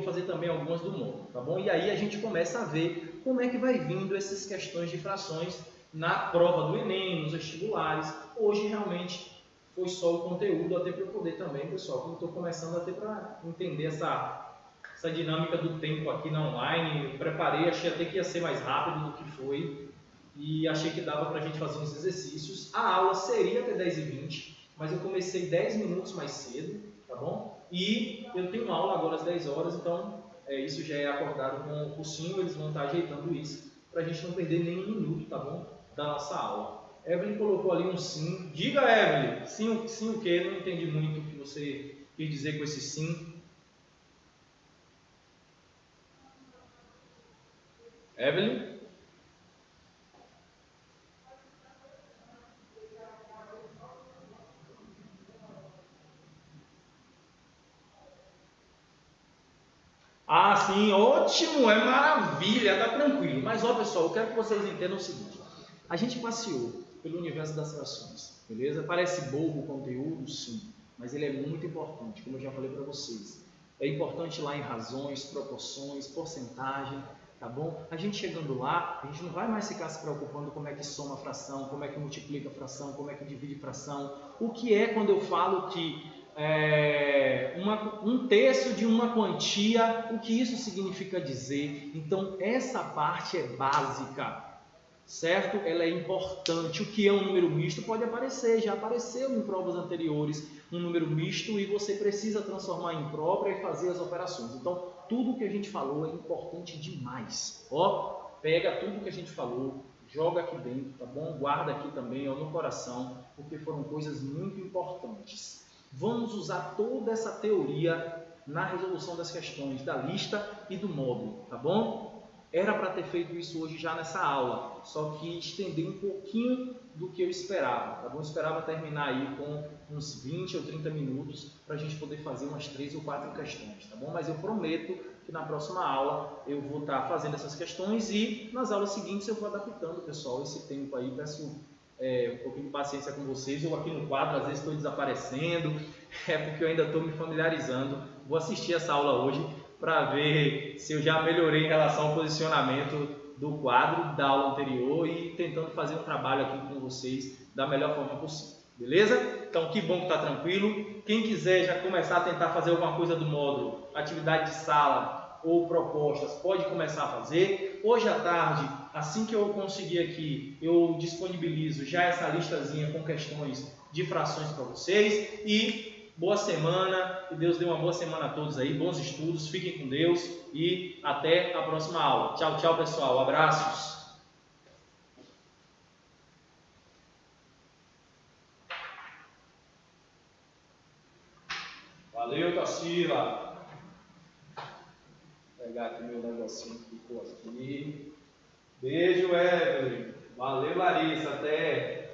fazer também algumas do módulo, tá bom? E aí a gente começa a ver como é que vai vindo essas questões de frações na prova do Enem, nos vestibulares. Hoje realmente foi só o conteúdo, até para eu poder também, pessoal, como estou começando até para entender essa dinâmica do tempo aqui na online. Eu preparei, achei até que ia ser mais rápido do que foi, e achei que dava para a gente fazer uns exercícios. A aula seria até 10h20, mas eu comecei 10 minutos mais cedo, tá bom? E eu tenho aula agora às 10 horas, então isso já é acordado com o cursinho, eles vão estar ajeitando isso, para a gente não perder nem um minuto, tá bom? Da nossa aula. Evelyn colocou ali um sim. Diga, Evelyn, sim o quê? Não entendi muito o que você quis dizer com esse sim. Evelyn? Ah, sim, ótimo, é maravilha, tá tranquilo. Mas, ó, pessoal, eu quero que vocês entendam o seguinte. A gente passeou pelo universo das frações, beleza? Parece bobo o conteúdo, sim, mas ele é muito importante, como eu já falei para vocês. É importante ir lá em razões, proporções, porcentagem, tá bom? A gente chegando lá, a gente não vai mais ficar se preocupando como é que soma a fração, como é que multiplica a fração, como é que divide a fração. O que é quando eu falo que um terço de uma quantia, o que isso significa dizer? Então, essa parte é básica, certo? Ela é importante. O que é um número misto pode aparecer, já apareceu em provas anteriores um número misto e você precisa transformar em própria e fazer as operações. Então, tudo que a gente falou é importante demais. Ó, pega tudo que a gente falou, joga aqui dentro, tá bom? Guarda aqui também, ó, no coração, porque foram coisas muito importantes. Vamos usar toda essa teoria na resolução das questões da lista e do módulo, tá bom? Era para ter feito isso hoje já nessa aula, só que estender um pouquinho do que eu esperava, tá bom? Eu esperava terminar aí com uns 20 ou 30 minutos para a gente poder fazer umas 3 ou 4 questões, tá bom? Mas eu prometo que na próxima aula eu vou estar fazendo essas questões e nas aulas seguintes eu vou adaptando, pessoal, esse tempo aí. Peço um pouquinho de paciência com vocês. Eu aqui no quadro às vezes estou desaparecendo, é porque eu ainda estou me familiarizando. Vou assistir essa aula hoje para ver se eu já melhorei em relação ao posicionamento do quadro da aula anterior e tentando fazer um trabalho aqui com vocês da melhor forma possível, beleza? Então, que bom que está tranquilo. Quem quiser já começar a tentar fazer alguma coisa do módulo, atividade de sala ou propostas, pode começar a fazer. Hoje à tarde, assim que eu conseguir aqui, eu disponibilizo já essa listazinha com questões de frações para vocês e boa semana, que Deus dê uma boa semana a todos aí, bons estudos, fiquem com Deus e até a próxima aula. Tchau, tchau, pessoal, abraços. Valeu, Tarsila. Vou pegar aqui meu negocinho que ficou aqui. Beijo, Evelyn. Valeu, Larissa, até.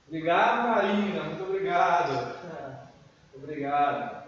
Obrigado, Marina. Muito obrigado. Obrigado.